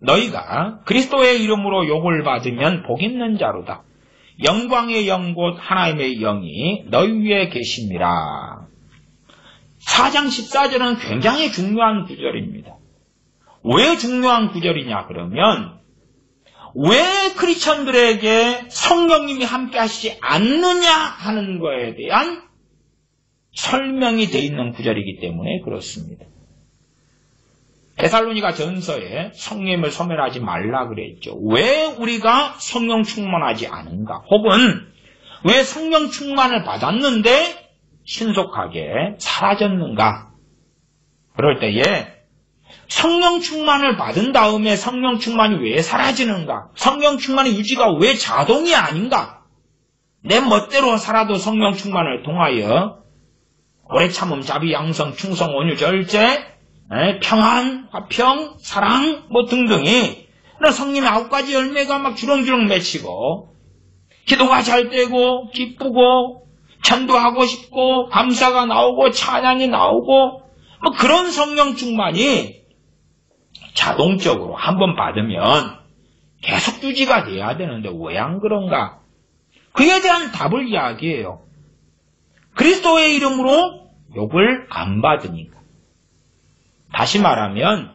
너희가 그리스도의 이름으로 욕을 받으면 복 있는 자로다. 영광의 영 곧 하나님의 영이 너희 위에 계심이라. 4장 14절은 굉장히 중요한 구절입니다. 왜 중요한 구절이냐 그러면 왜 크리스천들에게 성령님이 함께 하시지 않느냐 하는 거에 대한 설명이 되어 있는 구절이기 때문에 그렇습니다. 데살로니가 전서에 성령님을 소멸하지 말라 그랬죠. 왜 우리가 성령 충만하지 않은가? 혹은 왜 성령 충만을 받았는데 신속하게 사라졌는가? 그럴 때에 성령 충만을 받은 다음에 성령 충만이 왜 사라지는가? 성령 충만의 유지가 왜 자동이 아닌가? 내 멋대로 살아도 성령 충만을 통하여 오래 참음, 자비, 양성, 충성, 온유, 절제, 평안, 화평, 사랑 뭐 등등이 성령의 9가지 열매가 막 주렁주렁 맺히고 기도가 잘 되고 기쁘고 전도하고 싶고 감사가 나오고 찬양이 나오고 뭐 그런 성령 충만이 자동적으로 한번 받으면 계속 유지가 돼야 되는데 왜 안 그런가? 그에 대한 답을 이야기해요. 그리스도의 이름으로 욕을 안 받으니까. 다시 말하면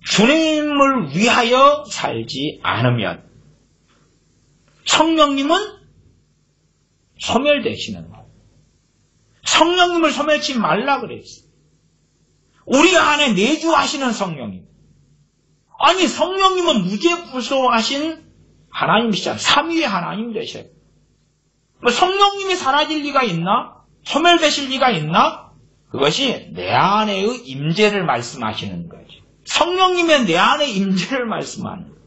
주님을 위하여 살지 않으면 성령님은 소멸되시는 거예요. 성령님을 소멸치 말라 그랬어요. 우리 안에 내주하시는 성령님. 아니 성령님은 무죄부소하신 하나님이시잖아요. 삼위의 하나님 되셔요. 뭐 성령님이 사라질 리가 있나? 소멸되실 리가 있나? 그것이 내 안에의 임재를 말씀하시는 거죠. 성령님의 내 안의 임재를 말씀하는 거예요.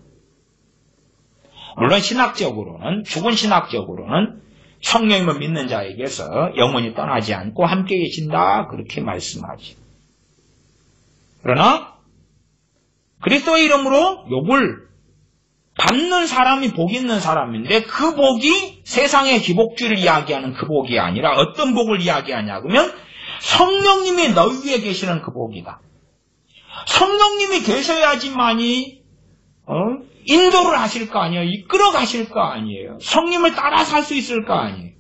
물론 신학적으로는 죽은 신학적으로는 성령님을 믿는 자에게서 영원히 떠나지 않고 함께 계신다 그렇게 말씀하죠. 그러나 그리스도의 이름으로 욕을 받는 사람이 복 있는 사람인데 그 복이 세상의 기복주를 이야기하는 그 복이 아니라 어떤 복을 이야기하냐 그러면 성령님이 너희 위에 계시는 그 복이다. 성령님이 계셔야지만이 인도를 하실 거 아니에요. 이끌어 가실 거 아니에요. 성령님을 따라 살 수 있을 거 아니에요.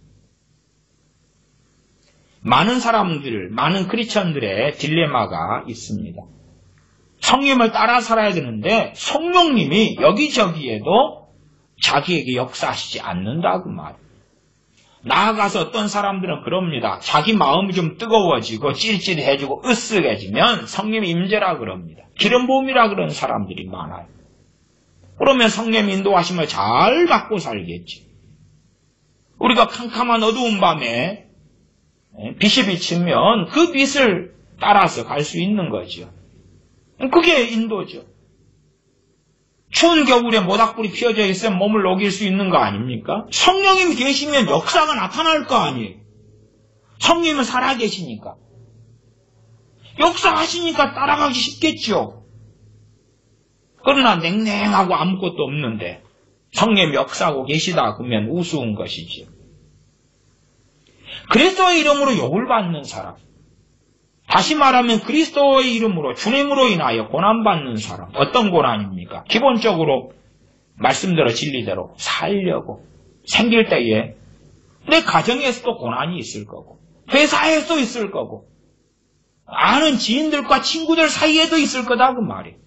많은 사람들, 많은 크리스천들의 딜레마가 있습니다. 성령님을 따라 살아야 되는데 성령님이 여기저기에도 자기에게 역사하시지 않는다고 말이에요. 나아가서 어떤 사람들은 그럽니다. 자기 마음이 좀 뜨거워지고 찔찔해지고 으쓱해지면 성령의 임재라 그럽니다. 기름 부음이라 그러는 사람들이 많아요. 그러면 성령 인도하심을 잘 받고 살겠지. 우리가 캄캄한 어두운 밤에 빛이 비치면 그 빛을 따라서 갈 수 있는 거죠. 그게 인도죠. 추운 겨울에 모닥불이 피어져 있으면 몸을 녹일 수 있는 거 아닙니까? 성령님이 계시면 역사가 나타날 거 아니에요. 성령님은 살아계시니까. 역사하시니까 따라가기 쉽겠죠. 그러나 냉랭하고 아무것도 없는데 성령님이 역사하고 계시다 그러면 우스운 것이죠. 그리스도의 이름으로 욕을 받는 사람, 다시 말하면 그리스도의 이름으로 주님으로 인하여 고난받는 사람, 어떤 고난입니까? 기본적으로 말씀대로 진리대로 살려고 생길 때에 내 가정에서도 고난이 있을 거고 회사에서도 있을 거고 아는 지인들과 친구들 사이에도 있을 거다 그 말이에요.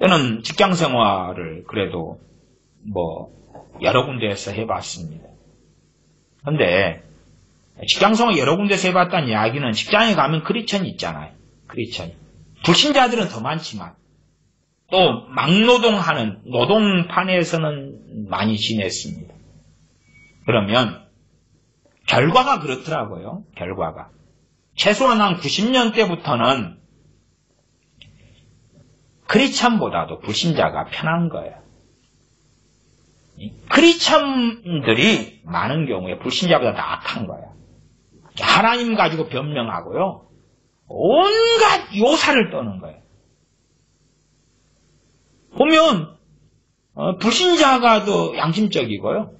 저는 직장생활을 그래도 여러 군데에서 해봤습니다. 그런데 직장생활 여러 군데서 해봤다는 이야기는 직장에 가면 크리스천이 있잖아요. 크리스천이. 불신자들은 더 많지만 또 막노동하는 노동판에서는 많이 지냈습니다. 그러면 결과가 그렇더라고요. 결과가. 최소한 한 90년대부터는 크리스찬보다도 불신자가 편한 거예요. 크리스찬들이 많은 경우에 불신자보다 더 악한 거예요. 하나님 가지고 변명하고요. 온갖 요사를 떠는 거예요. 보면 불신자가 더 양심적이고요.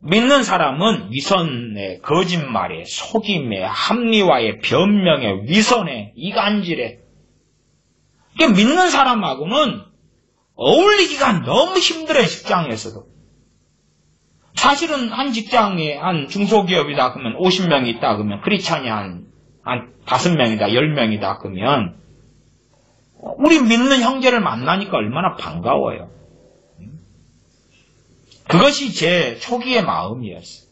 믿는 사람은 위선에, 거짓말에, 속임에, 합리화에, 변명에, 위선에, 이간질에. 믿는 사람하고는 어울리기가 너무 힘들어요, 직장에서도. 사실은 한 직장에 한 중소기업이다 그러면 50명이 있다 그러면 크리스찬이 한 5명이다, 10명이다 그러면 우리 믿는 형제를 만나니까 얼마나 반가워요. 그것이 제 초기의 마음이었어요.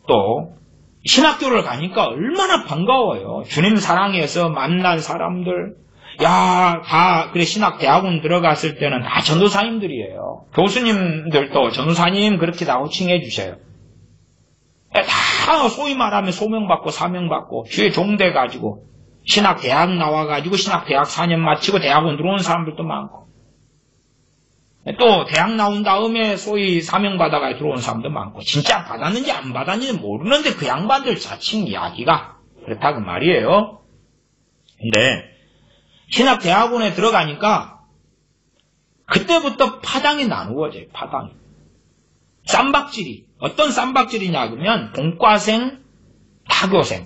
또 신학교를 가니까 얼마나 반가워요. 주님 사랑해서 만난 사람들, 야, 다 그래 신학대학원 들어갔을 때는 다 전도사님들이에요. 교수님들도 전도사님 그렇게 다 호칭해 주셔요. 다 소위 말하면 소명받고 사명받고 주의 종돼가지고 신학대학 나와가지고 신학대학 4년 마치고 대학원 들어온 사람들도 많고 또 대학 나온 다음에 소위 사명받아가 들어온 사람도 많고 진짜 받았는지 안 받았는지 모르는데 그 양반들 자칭 이야기가 그렇다 그 말이에요. 근데 신학대학원에 들어가니까 그때부터 파당이 나누어져요. 파당이. 쌈박질이. 어떤 쌈박질이냐 그러면 본과생, 타교생,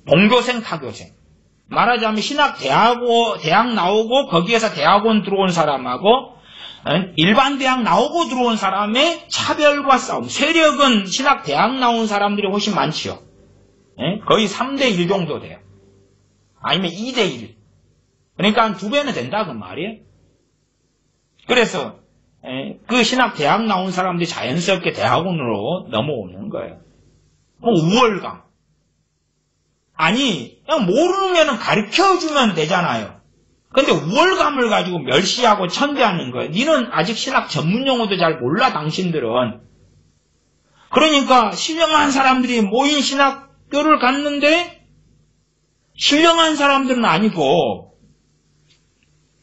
본교생, 타교생. 말하자면 대학 나오고 거기에서 대학원 들어온 사람하고 일반 대학 나오고 들어온 사람의 차별과 싸움. 세력은 신학대학 나온 사람들이 훨씬 많지요. 거의 3대1 정도 돼요. 아니면 2대1. 그러니까 한 2배는 된다 그 말이에요. 그래서 그 신학대학 나온 사람들이 자연스럽게 대학원으로 넘어오는 거예요. 뭐 우월감. 아니 그냥 모르면 가르쳐주면 되잖아요. 근데 우월감을 가지고 멸시하고 천대하는 거예요. 니는 아직 신학 전문 용어도 잘 몰라 당신들은. 그러니까 신령한 사람들이 모인 신학교를 갔는데 신령한 사람들은 아니고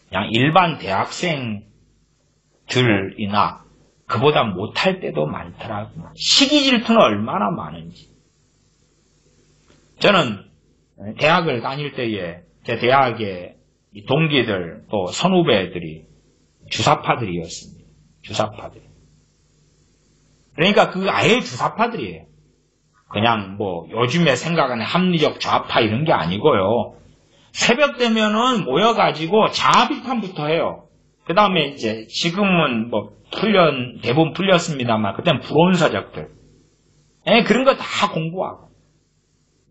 그냥 일반 대학생들이나 그보다 못할 때도 많더라고요. 시기 질투는 얼마나 많은지. 저는 대학을 다닐 때에 제 대학의 동기들 또 선후배들이 주사파들이었습니다. 주사파들. 그러니까 그 아예 주사파들이에요. 그냥 뭐 요즘에 생각하는 합리적 좌파 이런 게 아니고요. 새벽 되면은 모여가지고 자아 비판부터 해요. 그 다음에 이제 지금은 뭐 대부분 풀렸습니다만 그때는 불온서적들. 그런 거 다 공부하고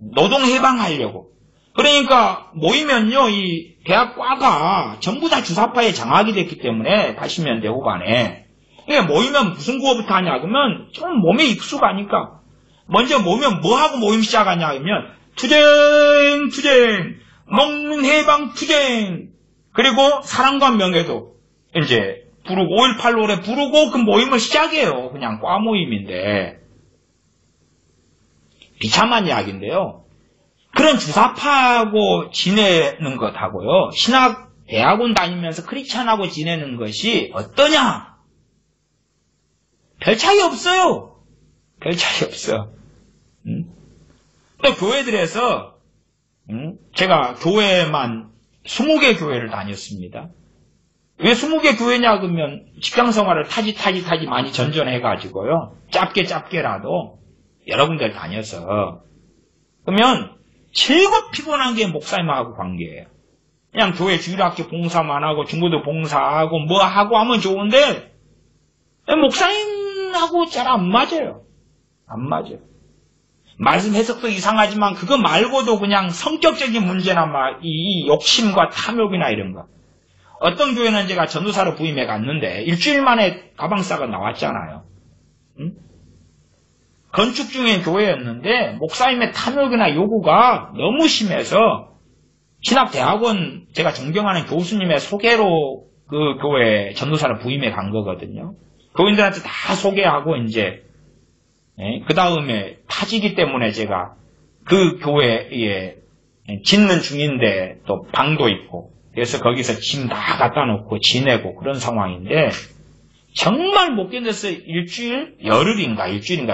노동 해방하려고. 그러니까 모이면요 이 대학과가 전부 다 주사파에 장악이 됐기 때문에 80년대 후반에 이게 모이면 무슨 구호부터 하냐 그러면 좀 몸에 익숙하니까 먼저 모이면 뭐하고 모임 시작하냐 그러면 투쟁 먹는 해방 투쟁 그리고 사랑과 명예도 이제 부르고 5.18 노래 부르고 그 모임을 시작해요. 그냥 과 모임인데 비참한 이야기인데요. 그런 주사파하고 지내는 것하고요. 신학 대학원 다니면서 크리스찬하고 지내는 것이 어떠냐? 별 차이 없어요. 별 차이 없어. 또 교회들에서 제가 교회만 20개 교회를 다녔습니다. 왜 20개 교회냐 그러면 직장생활을 타지 많이 전전해가지고요. 짧게라도 여러 군데를 다녀서 그러면 제일 피곤한 게 목사님하고 관계예요. 그냥 교회 주일학교 봉사만 하고 중고등 봉사하고 뭐 하고 하면 좋은데 목사님하고 잘 안 맞아요. 안 맞아요. 말씀 해석도 이상하지만 그거 말고도 그냥 성격적인 문제나 이 욕심과 탐욕이나 이런 거. 어떤 교회는 제가 전도사로 부임해 갔는데 일주일 만에 가방 싸가 나왔잖아요. 건축 중인 교회였는데 목사님의 탐욕이나 요구가 너무 심해서 신학대학원 제가 존경하는 교수님의 소개로 그 교회 전도사로 부임해 간 거거든요. 교인들한테 다 소개하고 이제 그 다음에 타지기 때문에 제가 그 교회에 짓는 중인데 또 방도 있고 그래서 거기서 짐 다 갖다 놓고 지내고 그런 상황인데 정말 못 견뎌서 일주일인가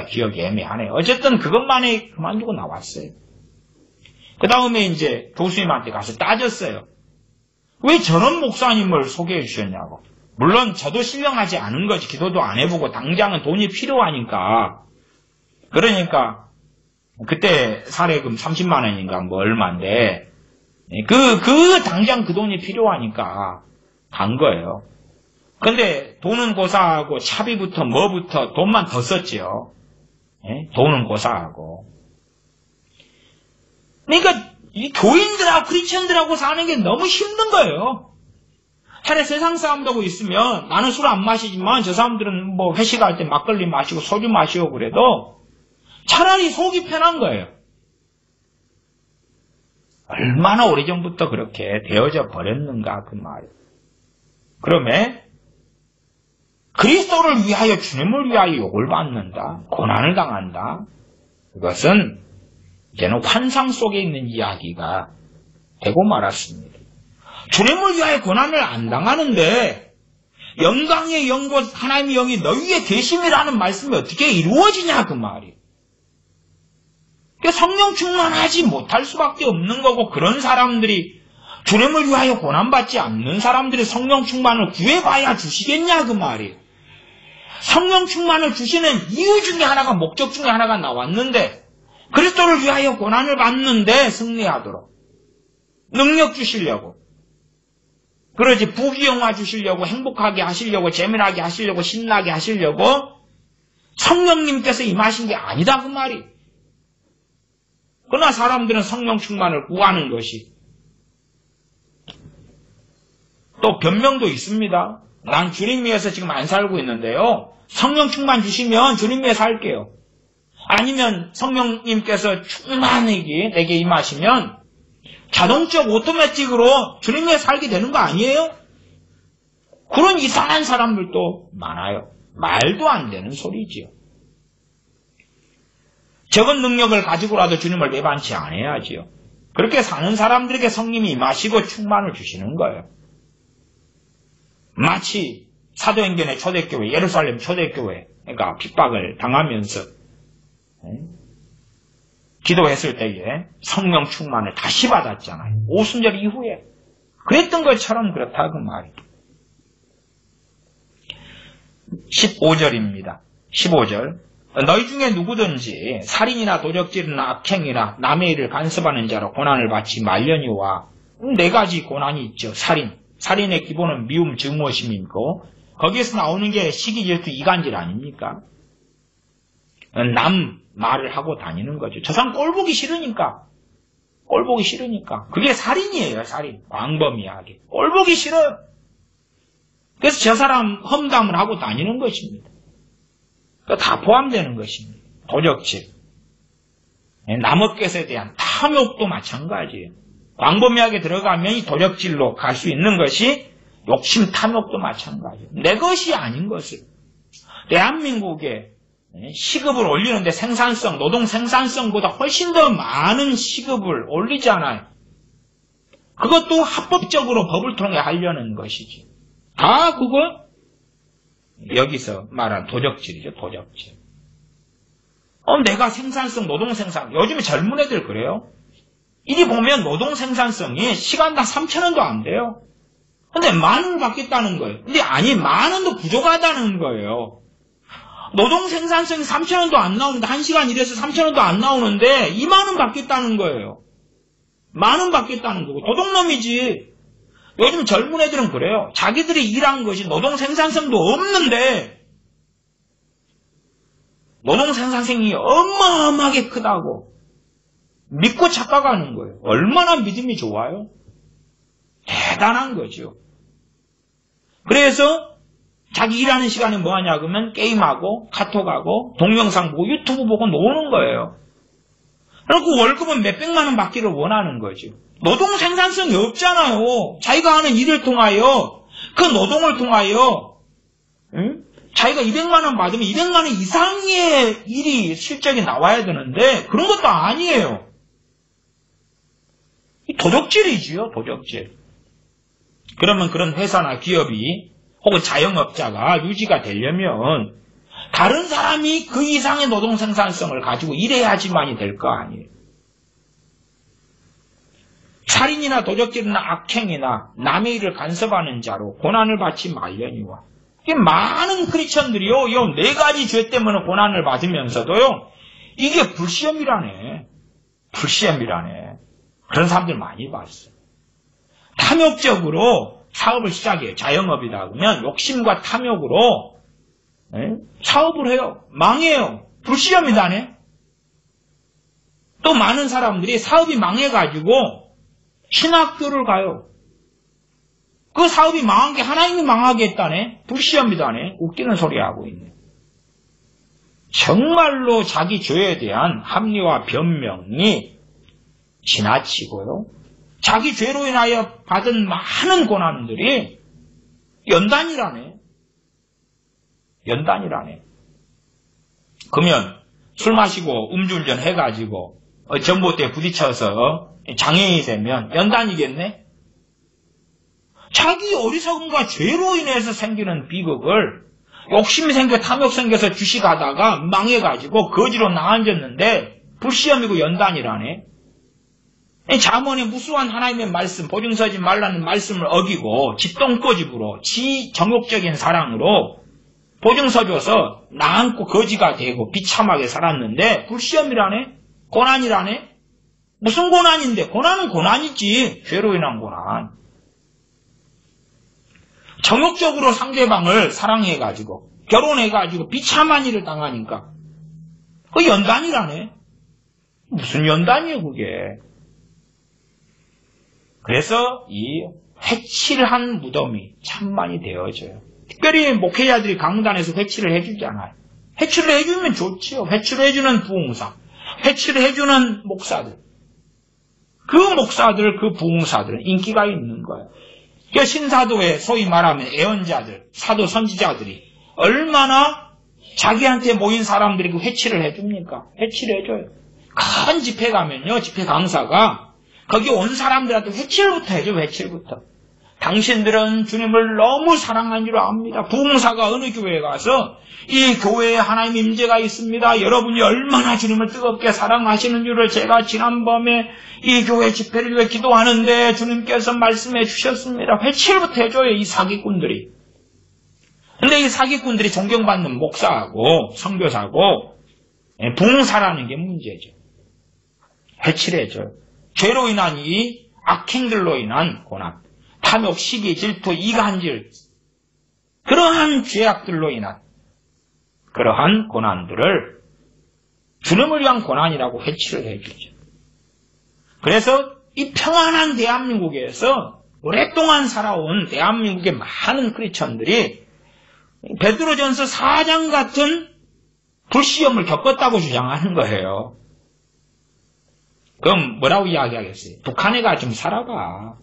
기억이 애매하네요. 어쨌든 그것만에 그만두고 나왔어요. 그 다음에 이제 교수님한테 가서 따졌어요. 왜 저런 목사님을 소개해 주셨냐고. 물론 저도 신령하지 않은 거지. 기도도 안 해보고 당장은 돈이 필요하니까. 그러니까 그때 사례금 30만 원인가 뭐 얼마인데 당장 그 돈이 필요하니까 간 거예요. 근데 돈은 고사하고 차비부터 뭐부터 돈만 더 썼지요. 돈은 고사하고. 그러니까 이 교인들하고 크리스천들하고 사는 게 너무 힘든 거예요. 차라리 세상 사람들하고 있으면 나는 술 안 마시지만 저 사람들은 뭐 회식할 때 막걸리 마시고 소주 마시고 그래도 차라리 속이 편한 거예요. 얼마나 오래전부터 그렇게 되어져 버렸는가 그 말. 그러면 그리스도를 위하여 주님을 위하여 욕을 받는다. 고난을 당한다. 그것은 이제는 환상 속에 있는 이야기가 되고 말았습니다. 주님을 위하여 고난을 안 당하는데 영광의 영과 하나님의 영이 너희의 계심이라는 말씀이 어떻게 이루어지냐 그 말이에요. 성령 충만하지 못할 수밖에 없는 거고 그런 사람들이 주님을 위하여 고난받지 않는 사람들이 성령 충만을 구해봐야 주시겠냐 그 말이에요. 성령 충만을 주시는 이유 중에 하나가 목적 중에 하나가 나왔는데 그리스도를 위하여 고난을 받는데 승리하도록 능력 주시려고 그러지 부귀영화 주시려고 행복하게 하시려고 재미나게 하시려고 신나게 하시려고 성령님께서 임하신 게 아니다 그 말이. 그러나 사람들은 성령 충만을 구하는 것이 또 변명도 있습니다. 난 주님 위해서 지금 안 살고 있는데요. 성령 충만 주시면 주님 위해 살게요. 아니면 성령님께서 충만하게 내게 임하시면 자동적 오토매틱으로 주님 위해 살게 되는 거 아니에요? 그런 이상한 사람들도 많아요. 말도 안 되는 소리지요. 적은 능력을 가지고라도 주님을 배반치 않아야지요. 그렇게 사는 사람들에게 성령이 임하시고 충만을 주시는 거예요. 마치 사도행전의 초대교회, 예루살렘 초대교회, 그러니까 핍박을 당하면서 기도했을 때에 성령 충만을 다시 받았잖아요. 오순절 이후에. 그랬던 것처럼 그렇다 그 말이에요. 15절입니다. 15절. 너희 중에 누구든지 살인이나 도적질이나 악행이나 남의 일을 간섭하는 자로 고난을 받지 말려니와 네 가지 고난이 있죠. 살인의 기본은 미움, 증오심이고 거기에서 나오는 게 시기, 질투, 이간질 아닙니까? 남 말을 하고 다니는 거죠. 저 사람 꼴 보기 싫으니까. 그게 살인이에요. 살인. 광범위하게. 꼴 보기 싫어요. 그래서 저 사람 험담을 하고 다니는 것입니다. 다 포함되는 것입니다. 도적질. 남의 것에 대한 탐욕도 마찬가지예요. 광범위하게 들어가면 이 도적질로 갈 수 있는 것이 욕심, 탐욕도 마찬가지예요. 내 것이 아닌 것을. 대한민국에 시급을 올리는데 생산성, 노동 생산성보다 훨씬 더 많은 시급을 올리잖아요. 그것도 합법적으로 법을 통해 하려는 것이지. 다 그거 여기서 말한 도적질이죠. 도적질. 내가 생산성, 노동 생산. 요즘에 젊은 애들 그래요. 이리 보면 노동 생산성이 시간당 3,000원도 안 돼요. 근데 10,000원 받겠다는 거예요. 근데 아니 10,000원도 부족하다는 거예요. 노동 생산성이 3,000원도 안 나오는데 1시간 일해서 3,000원도 안 나오는데 20,000원 받겠다는 거예요. 10,000원 받겠다는 거고 도둑놈이지. 요즘 젊은 애들은 그래요. 자기들이 일한 것이 노동 생산성도 없는데 노동 생산성이 어마어마하게 크다고 믿고 착각하는 거예요. 얼마나 믿음이 좋아요? 대단한 거죠. 그래서 자기 일하는 시간에 뭐 하냐 그러면 게임하고 카톡하고 동영상 보고 유튜브 보고 노는 거예요. 그리고 월급은 몇백만 원 받기를 원하는 거죠. 노동 생산성이 없잖아요. 자기가 하는 일을 통하여 그 노동을 통하여 자기가 200만 원 받으면 200만 원 이상의 일이 실적이 나와야 되는데 그런 것도 아니에요. 도적질이지요, 도적질. 그러면 그런 회사나 기업이 혹은 자영업자가 유지가 되려면 다른 사람이 그 이상의 노동 생산성을 가지고 일해야지만이 될 거 아니에요. 살인이나 도적질이나 악행이나 남의 일을 간섭하는 자로 고난을 받지 말려니와. 많은 크리스천들이요, 이 4가지 죄 때문에 고난을 받으면서도요, 이게 불시험이라네. 불시험이라네. 그런 사람들 많이 봤어요. 탐욕적으로 사업을 시작해요. 자영업이다 그러면 욕심과 탐욕으로 사업을 해요. 망해요. 불시험이다네. 또 많은 사람들이 사업이 망해가지고 신학교를 가요. 그 사업이 망한 게 하나님이 망하게 했다네. 불시험이다네. 웃기는 소리 하고 있네. 정말로 자기 죄에 대한 합리와 변명이 지나치고요. 자기 죄로 인하여 받은 많은 고난들이 연단이라네. 연단이라네. 그러면 술 마시고 음주운전 해가지고 전봇대에 부딪혀서 장애인이 되면 연단이겠네? 자기 어리석음과 죄로 인해서 생기는 비극을 욕심이 생겨 탐욕 생겨서 주식하다가 망해가지고 거지로 나앉았는데 불시험이고 연단이라네. 잠언의 무수한 하나님의 말씀, 보증서지 말라는 말씀을 어기고 집똥꼬집으로 지 정욕적인 사랑으로 보증서줘서 나앉고 거지가 되고 비참하게 살았는데 불시험이라네? 고난이라네? 무슨 고난인데? 고난은 고난이지. 죄로 인한 고난. 정욕적으로 상대방을 사랑해가지고 결혼해가지고 비참한 일을 당하니까 그 연단이라네. 무슨 연단이에요 그게. 그래서 이 회칠한 무덤이 참 많이 되어져요. 특별히 목회자들이 강단에서 회칠을 해주잖아요. 회칠을 해주면 좋지요. 회칠을 해주는 부흥사, 회칠을 해주는 목사들, 그 목사들, 그 부흥사들은 인기가 있는 거예요. 그러니까 신사도의 소위 말하면 애언자들, 사도 선지자들이 얼마나 자기한테 모인 사람들이 그 회칠을 해줍니까? 회칠을 해줘요. 큰 집회 가면요, 집회 강사가 거기 온 사람들한테 회칠부터 해줘, 회칠부터. 당신들은 주님을 너무 사랑한 줄 압니다. 부흥사가 어느 교회에 가서 이 교회에 하나님 임재가 있습니다. 여러분이 얼마나 주님을 뜨겁게 사랑하시는 줄을 제가 지난밤에 이 교회 집회를 위해 기도하는데 주님께서 말씀해 주셨습니다. 회칠부터 해줘요, 이 사기꾼들이. 근데 이 사기꾼들이 존경받는 목사하고 선교사하고 부흥사라는 게 문제죠. 회칠해줘요. 죄로 인한 이 악행들로 인한 고난, 탐욕, 시기, 질투, 이간질, 그러한 죄악들로 인한 그러한 고난들을 주님을 위한 고난이라고 회치를 해주죠. 그래서 이 평안한 대한민국에서 오랫동안 살아온 대한민국의 많은 크리스천들이 베드로전서 4장 같은 불시험을 겪었다고 주장하는 거예요. 그럼 뭐라고 이야기하겠어요? 북한에 가 좀 살아봐.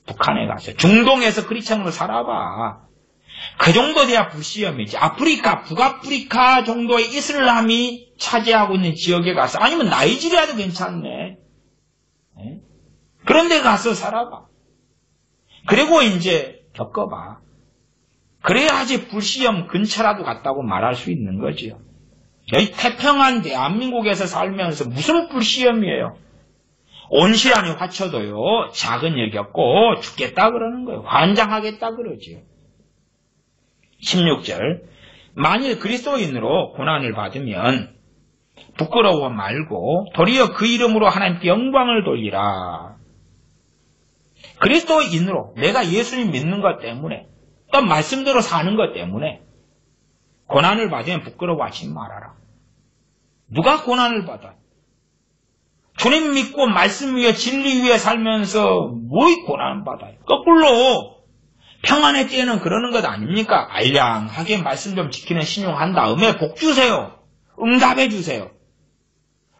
북한에 가서 중동에서 크리스천으로 살아봐. 그 정도 돼야 불시험이지. 아프리카, 북아프리카 정도의 이슬람이 차지하고 있는 지역에 가서, 아니면 나이지리아도 괜찮네. 그런 데 가서 살아봐. 그리고 이제 겪어봐. 그래야지 불시험 근처라도 갔다고 말할 수 있는 거지요. 여기 태평한 대한민국에서 살면서 무슨 불시험이에요? 온실 안에 화쳐도요, 작은 일 겪고 죽겠다 그러는 거예요. 환장하겠다 그러지요. 16절. 만일 그리스도인으로 고난을 받으면 부끄러워 말고 도리어 그 이름으로 하나님께 영광을 돌리라. 그리스도인으로 내가 예수님 믿는 것 때문에 또 말씀대로 사는 것 때문에 고난을 받으면 부끄러워하지 말아라. 누가 고난을 받아? 주님 믿고 말씀 위에 진리 위에 살면서 뭐 고난을 받아요? 거꾸로 평안의 때에는 그러는 것 아닙니까? 알량하게 말씀 좀 지키는 신용한 다음에 복 주세요. 응답해 주세요.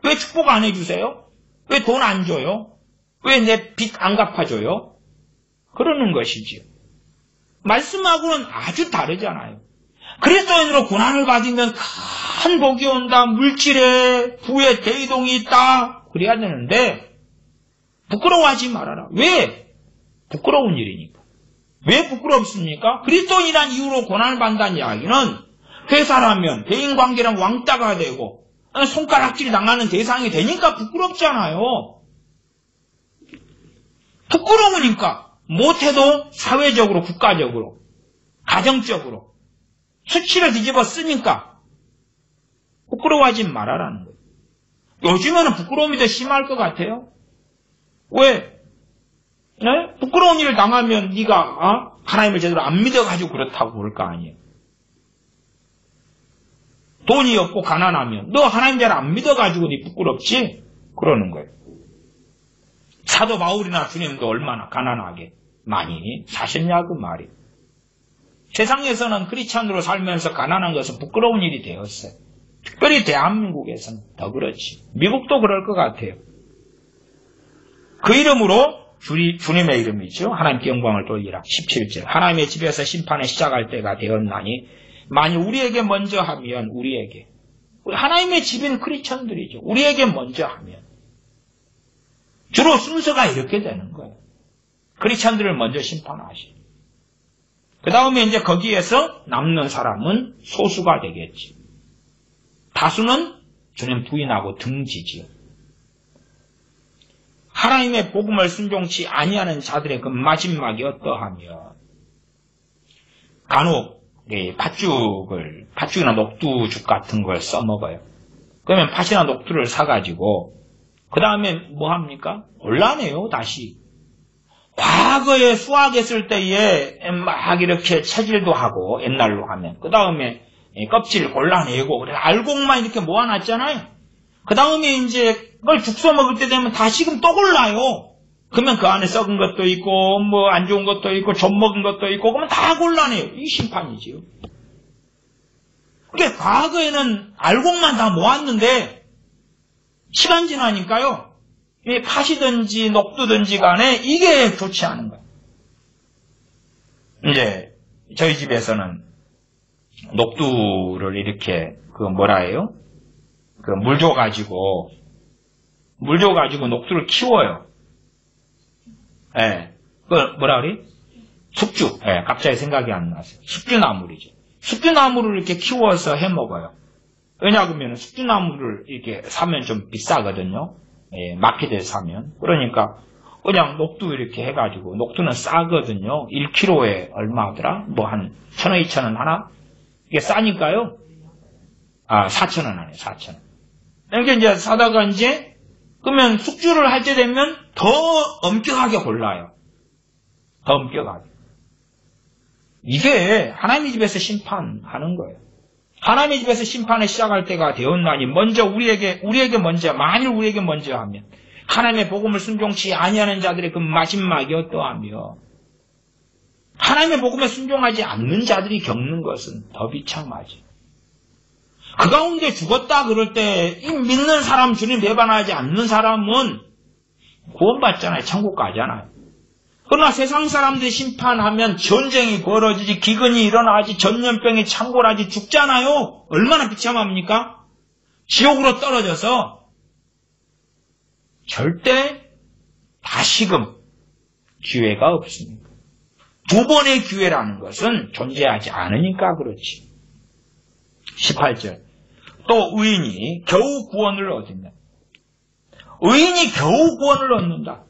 왜 축복 안 해주세요? 왜 돈 안 줘요? 왜 내 빚 안 갚아줘요? 그러는 것이지요. 말씀하고는 아주 다르잖아요. 그리스도인으로 고난을 받으면 큰 복이 온다. 물질에 부에 대이동이 있다. 그래야 되는데 부끄러워하지 말아라. 왜? 부끄러운 일이니까. 왜 부끄럽습니까? 그리스도인이란 이유로 고난을 받는다는 이야기는 회사라면 대인관계랑 왕따가 되고 손가락질 당하는 대상이 되니까 부끄럽잖아요. 부끄러우니까 못해도 사회적으로, 국가적으로, 가정적으로 수치를 뒤집어 쓰니까 부끄러워하지 말아라는 거예요. 요즘에는 부끄러움이 더 심할 것 같아요. 왜? 네? 부끄러운 일을 당하면 네가 하나님을 제대로 안 믿어가지고 그렇다고 그럴 거 아니에요. 돈이 없고 가난하면 너 하나님 잘 안 믿어가지고 네 부끄럽지? 그러는 거예요. 사도 바울이나 주님도 얼마나 가난하게 많이 사셨냐 그 말이에요. 세상에서는 크리스찬으로 살면서 가난한 것은 부끄러운 일이 되었어요. 특별히 대한민국에서는 더 그렇지. 미국도 그럴 것 같아요. 그 이름으로 주님의 이름이죠. 하나님께 영광을 돌리라. 17절. 하나님의 집에서 심판을 시작할 때가 되었나니 만일 우리에게 먼저 하면 우리에게 하나님의 집인 크리스천들이죠. 우리에게 먼저 하면 주로 순서가 이렇게 되는 거예요. 크리스천들을 먼저 심판하시. 그 다음에 이제 거기에서 남는 사람은 소수가 되겠지. 다수는 주님 부인하고 등지지요. 하나님의 복음을 순종치 아니하는 자들의 그 마지막이 어떠하며 간혹 팥죽이나 녹두죽 같은 걸 써먹어요. 그러면 팥이나 녹두를 사가지고 그 다음에 뭐 합니까? 곤란해요. 다시 과거에 수학했을 때에 막 이렇게 체질도 하고 옛날로 하면 그 다음에 껍질 골라내고 그래 알곡만 이렇게 모아놨잖아요. 그 다음에 이제 그걸 죽 써먹을 때 되면 다시금 또 골라요. 그러면 그 안에 썩은 것도 있고 뭐 안 좋은 것도 있고 좀 먹은 것도 있고 그러면 다 골라내요. 이 심판이지요. 그러니까 과거에는 알곡만 다 모았는데 시간 지나니까요. 이 팥이든지 녹두든지 간에 이게 좋지 않은 거예요. 이제 저희 집에서는 녹두를 이렇게 물 줘가지고 녹두를 키워요. 예. 뭐라 그래? 숙주. 예, 갑자기 생각이 안 나서. 숙주나물이죠. 숙주나물을 이렇게 키워서 해 먹어요. 왜냐하면 숙주나물을 이렇게 사면 좀 비싸거든요. 예, 마켓에서 사면. 그러니까 그냥 녹두 이렇게 해가지고 녹두는 싸거든요. 1kg에 얼마 하더라? 뭐 한 1,000원, 2,000원 하나? 이게 싸니까요. 4,000원 하네, 4,000원. 이렇게 이제 사다가 이제 그러면 숙주를 할 때 되면 더 엄격하게 골라요. 더 엄격하게. 이게 하나님의 집에서 심판하는 거예요. 하나님의 집에서 심판을 시작할 때가 되었나니 먼저 우리에게 먼저 만일 우리에게 먼저 하면 하나님의 복음을 순종치 아니하는 자들의 그 마지막이 어떠하며 하나님의 복음에 순종하지 않는 자들이 겪는 것은 더 비참하지. 그 가운데 죽었다 그럴 때 이 믿는 사람 주님 배반하지 않는 사람은 구원받잖아요. 천국 가잖아요. 그러나 세상 사람들이 심판하면 전쟁이 벌어지지 기근이 일어나지 전염병이 창궐하지 죽잖아요. 얼마나 비참합니까? 지옥으로 떨어져서 절대 다시금 기회가 없습니다. 두 번의 기회라는 것은 존재하지 않으니까 그렇지. 18절. 또 의인이 겨우 구원을 얻는다. 의인이 겨우 구원을 얻는다.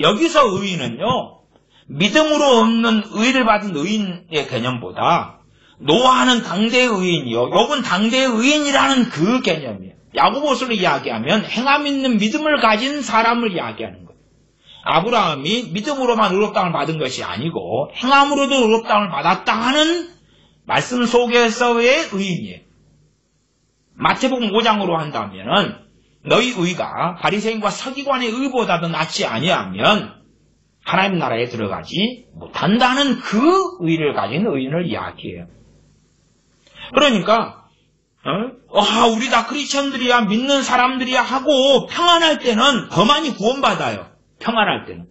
여기서 의인은요, 믿음으로 얻는 의를 받은 의인의 개념보다 노아는 당대의 의인이요, 욥은 당대의 의인이라는 그 개념이에요. 야고보서로 이야기하면 행함 있는 믿음을 가진 사람을 이야기하는 거예요. 아브라함이 믿음으로만 의롭다함을 받은 것이 아니고 행함으로도 의롭다함을 받았다 하는 말씀 속에서의 의인이에요. 마태복음 5장으로 한다면은 너희 의가 바리새인과 서기관의 의보다도 낫지 아니하면 하나님 나라에 들어가지 못한다는 그 의를 가진 의인을 이야기해요. 그러니까 우리 다 크리스천들이야 믿는 사람들이야 하고 평안할 때는 더 많이 구원받아요. 평안할 때는.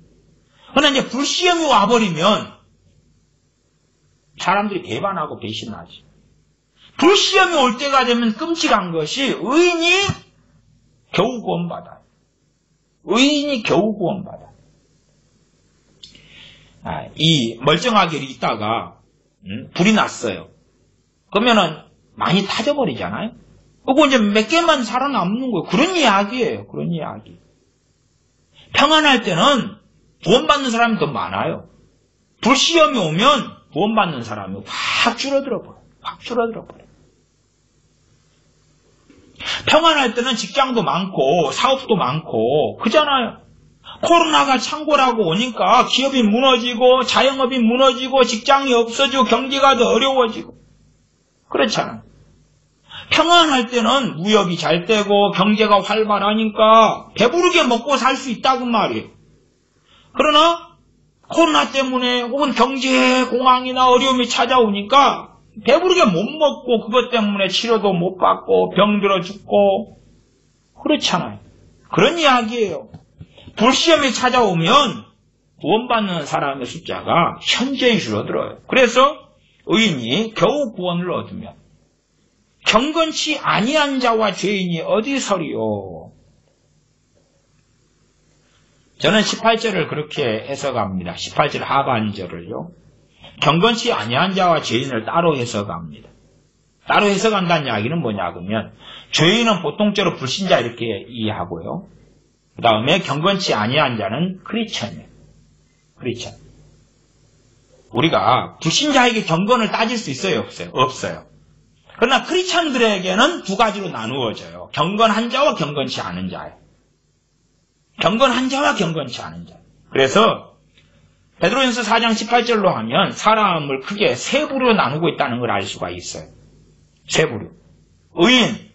그러나 이제 불시험이 와버리면 사람들이 배반하고 배신하지. 불시험이 올 때가 되면 끔찍한 것이 의인이 겨우 구원받아요. 의인이 겨우 구원받아요. 이 멀쩡하게 있다가 불이 났어요. 그러면은 많이 타져버리잖아요. 그리고 이제 몇 개만 살아남는 거예요. 그런 이야기예요. 그런 이야기. 평안할 때는 구원받는 사람이 더 많아요. 불시험이 오면 구원받는 사람이 확 줄어들어 버려요. 확 줄어들어 버려요. 평안할 때는 직장도 많고 사업도 많고 그잖아요. 코로나가 창궐하고 오니까 기업이 무너지고 자영업이 무너지고 직장이 없어지고 경기가 더 어려워지고 그렇잖아요. 평안할 때는 무역이 잘 되고 경제가 활발하니까 배부르게 먹고 살 수 있다고 말이에요. 그러나 코로나 때문에 혹은 경제 공황이나 어려움이 찾아오니까 배부르게 못 먹고 그것 때문에 치료도 못 받고 병들어 죽고 그렇잖아요. 그런 이야기예요. 불시험이 찾아오면 구원받는 사람의 숫자가 현저히 줄어들어요. 그래서 의인이 겨우 구원을 얻으면 경건치 아니한 자와 죄인이 어디 서리요? 저는 18절을 그렇게 해석합니다. 18절 하반절을요. 경건치 아니한 자와 죄인을 따로 해석합니다. 따로 해석한다는 이야기는 뭐냐 그러면 죄인은 보통적으로 불신자 이렇게 이해하고요. 그 다음에 경건치 아니한 자는 크리스천이에요. 크리스천. 우리가 불신자에게 경건을 따질 수 있어요? 없어요? 없어요. 그러나 크리스천들에게는 두 가지로 나누어져요. 경건한 자와 경건치 않은 자예요. 경건한 자와 경건치 않은 자. 그래서 베드로전서 4장 18절로 하면 사람을 크게 세 부류로 나누고 있다는 걸 알 수가 있어요. 세 부류. 의인,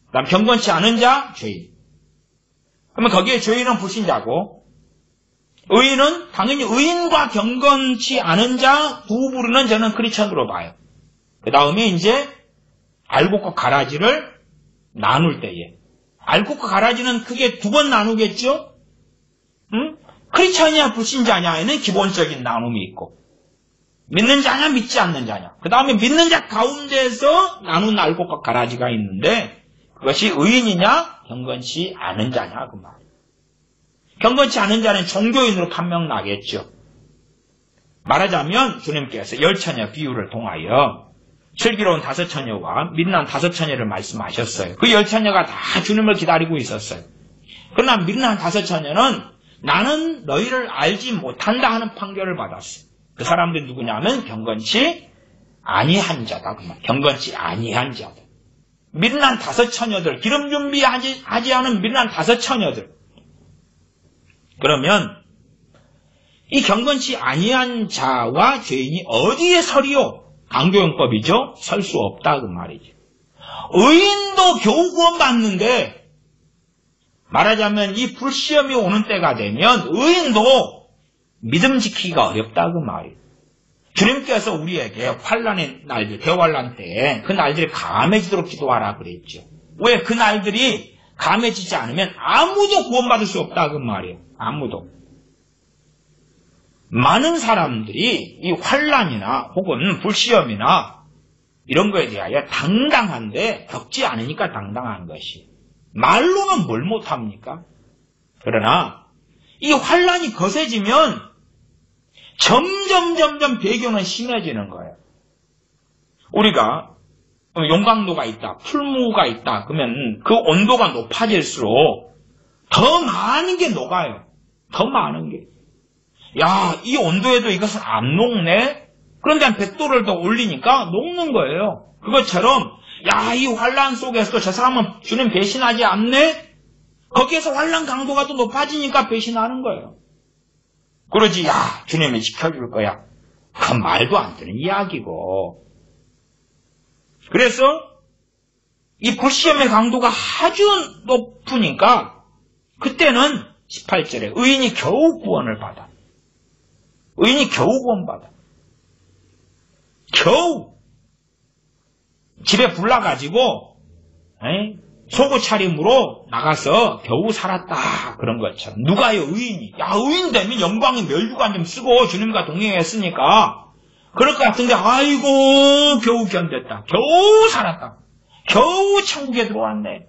그다음 경건치 않은 자, 죄인. 그러면 거기에 죄인은 불신자고 의인은 당연히 의인과 경건치 않은 자 두 부류는 저는 크리스천으로 봐요. 그 다음에 이제 알곡과 가라지를 나눌 때에 알곡과 가라지는 크게 두 번 나누겠죠? 크리스천이냐 불신자냐에는 기본적인 나눔이 있고 믿는 자냐 믿지 않는 자냐 그 다음에 믿는 자 가운데서 나눈 알곡과 가라지가 있는데 그것이 의인이냐 경건치 않은 자냐 그 말. 경건치 않은 자는 종교인으로 판명 나겠죠. 말하자면 주님께서 10처녀 비유를 통하여 슬기로운 5처녀와 민난 5처녀를 말씀하셨어요. 그 10처녀가 다 주님을 기다리고 있었어요. 그러나 민난 5처녀는 나는 너희를 알지 못한다 하는 판결을 받았어요. 그 사람들이 누구냐면 경건치 아니한 자다. 그 말. 경건치 아니한 자다. 민난 5처녀들, 기름 준비하지 않은 민난 5처녀들. 그러면 이 경건치 아니한 자와 죄인이 어디에 서리요? 강교용법이죠. 설 수 없다 그 말이죠. 의인도 겨우 구원받는데 말하자면 이 불시험이 오는 때가 되면 의인도 믿음 지키기가 어렵다 그 말이에요. 주님께서 우리에게 환난의 날들, 대환난 때 그 날들이 감해지도록 기도하라 그랬죠. 왜 그 날들이 감해지지 않으면 아무도 구원받을 수 없다 그 말이에요. 아무도. 많은 사람들이 이 환난이나 혹은 불시험이나 이런 거에 대하여 당당한데 겪지 않으니까 당당한 것이. 말로는 뭘 못합니까? 그러나 이 환난이 거세지면 점점 배경은 심해지는 거예요. 우리가 용광로가 있다, 풀무가 있다 그러면 그 온도가 높아질수록 더 많은 게 녹아요. 더 많은 게. 야, 이 온도에도 이것은 안 녹네? 그런데 한 100도를 더 올리니까 녹는 거예요. 그것처럼 야, 이 환난 속에서도 저 사람은 주님 배신하지 않네? 거기에서 환난 강도가 또 높아지니까 배신하는 거예요. 그러지, 야, 주님이 지켜줄 거야. 그 말도 안 되는 이야기고. 그래서 이 불시험의 강도가 아주 높으니까 그때는 18절에 의인이 겨우 구원을 받아. 의인이 겨우 구원받아. 겨우. 집에 불나가지고 속옷 차림으로 나가서 겨우 살았다. 그런 것처럼. 누가요? 의인이. 야, 의인 되면 영광의 멸류관 좀 쓰고 주님과 동행했으니까 그럴 것 같은데 아이고 겨우 견뎠다. 겨우 살았다. 겨우 천국에 들어왔네.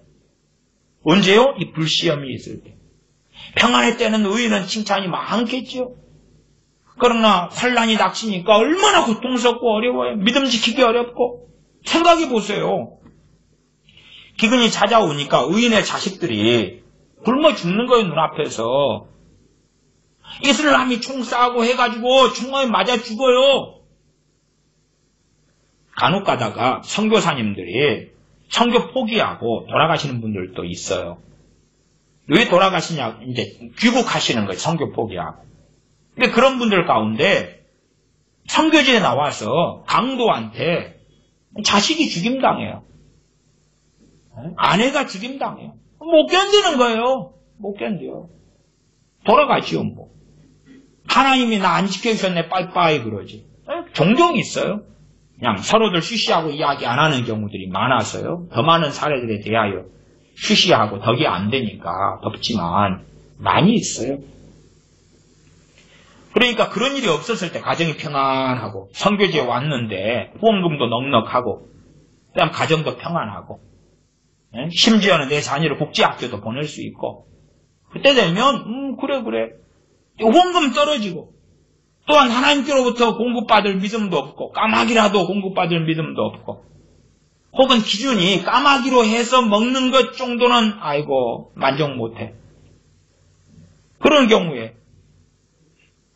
언제요? 이 불시험이 있을 때. 평안의 때는 의인은 칭찬이 많겠죠. 그러나 환란이 닥치니까 얼마나 고통스럽고 어려워요. 믿음 지키기 어렵고. 생각해 보세요. 기근이 찾아오니까 의인의 자식들이 굶어 죽는 거예요. 눈앞에서. 이슬람이 총 쏴고 해가지고 총에 맞아 죽어요. 간혹 가다가 선교사님들이 선교 포기하고 돌아가시는 분들도 있어요. 왜 돌아가시냐? 이제 귀국하시는 거예요. 선교 포기하고. 근데 그런 분들 가운데 선교지에 나와서 강도한테 자식이 죽임당해요. 아내가 죽임당해요. 못 견디는 거예요. 못 견뎌요. 돌아가지요, 뭐. 하나님이 나 안 지켜주셨네, 빠이빠이 그러지. 종종 있어요. 그냥 서로들 쉬쉬하고 이야기 안 하는 경우들이 많아서요. 더 많은 사례들에 대하여 쉬쉬하고 덕이 안 되니까 덥지만 많이 있어요. 그러니까 그런 일이 없었을 때 가정이 평안하고 선교지에 왔는데 후원금도 넉넉하고 그다음 가정도 평안하고 심지어는 내 자녀를 국제학교도 보낼 수 있고 그때 되면 그래 후원금 떨어지고 또한 하나님께로부터 공급받을 믿음도 없고 까마귀라도 공급받을 믿음도 없고 혹은 기준이 까마귀로 해서 먹는 것 정도는 아이고 만족 못해. 그런 경우에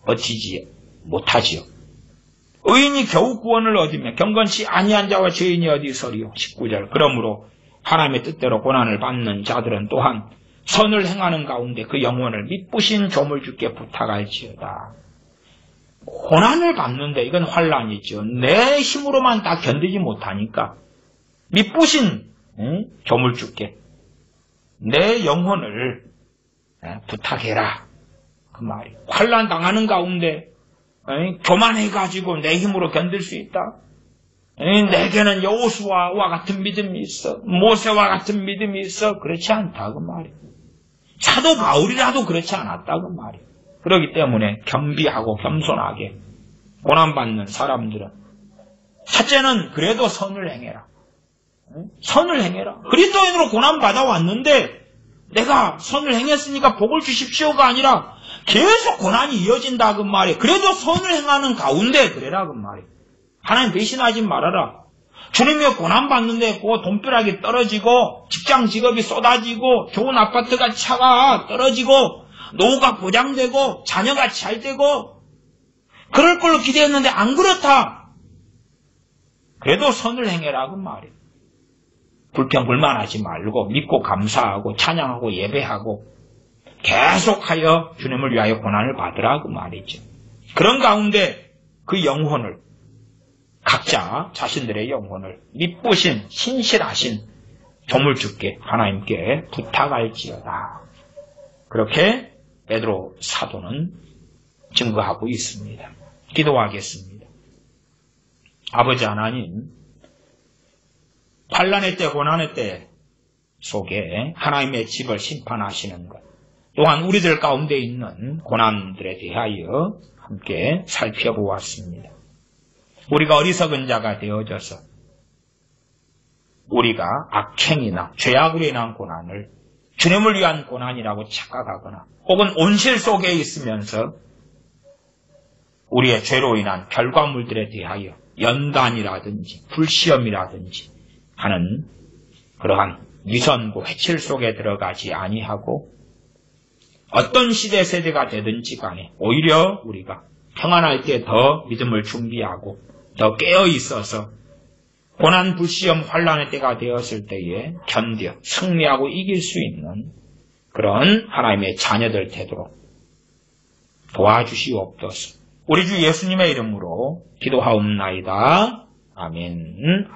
어찌지 못하지요. 의인이 겨우 구원을 얻으며 경건치 아니한 자와 죄인이 어디서리요. 19절. 그러므로 하나님의 뜻대로 고난을 받는 자들은 또한 선을 행하는 가운데 그 영혼을 미쁘신 조물주께 부탁할지어다. 고난을 받는데 이건 환란이죠. 내 힘으로만 다 견디지 못하니까 미쁘신 조물주께 내 영혼을 부탁해라. 그 말이. 환란 당하는 가운데 교만해가지고 내 힘으로 견딜 수 있다. 내게는 여호수아와 같은 믿음이 있어. 모세와 같은 믿음이 있어. 그렇지 않다. 그 말이. 사도 바울이라도 그렇지 않았다. 그 말이. 그렇기 때문에 겸비하고 겸손하게 고난받는 사람들은 첫째는 그래도 선을 행해라. 선을 행해라. 그리스도인으로 고난받아 왔는데 내가 선을 행했으니까 복을 주십시오가 아니라 계속 고난이 이어진다 그 말이에요. 그래도 선을 행하는 가운데 그래라 그 말이에요. 하나님 배신하지 말아라. 주님이 고난받는데 그 돈벼락이 떨어지고 직장 직업이 쏟아지고 좋은 아파트가 차가 떨어지고 노후가 보장되고 자녀가 잘 되고 그럴 걸로 기대했는데 안 그렇다. 그래도 선을 행해라 그 말이에요. 불평불만하지 말고 믿고 감사하고 찬양하고 예배하고 계속하여 주님을 위하여 고난을 받으라 그 말이죠. 그런 가운데 그 영혼을 각자 자신들의 영혼을 미쁘신 신실하신 조물주께 하나님께 부탁할지어다. 그렇게 베드로 사도는 증거하고 있습니다. 기도하겠습니다. 아버지 하나님, 환난의 때 고난의 때 속에 하나님의 집을 심판하시는 것 또한 우리들 가운데 있는 고난들에 대하여 함께 살펴보았습니다. 우리가 어리석은 자가 되어져서 우리가 악행이나 죄악으로 인한 고난을 주님을 위한 고난이라고 착각하거나 혹은 온실 속에 있으면서 우리의 죄로 인한 결과물들에 대하여 연단이라든지 불시험이라든지 하는 그러한 위선고 회칠 속에 들어가지 아니하고 어떤 시대 세대가 되든지 간에 오히려 우리가 평안할 때 더 믿음을 준비하고 더 깨어 있어서 고난 불시험 환난의 때가 되었을 때에 견뎌 승리하고 이길 수 있는 그런 하나님의 자녀들 되도록 도와주시옵소서. 우리 주 예수님의 이름으로 기도하옵나이다. 아멘.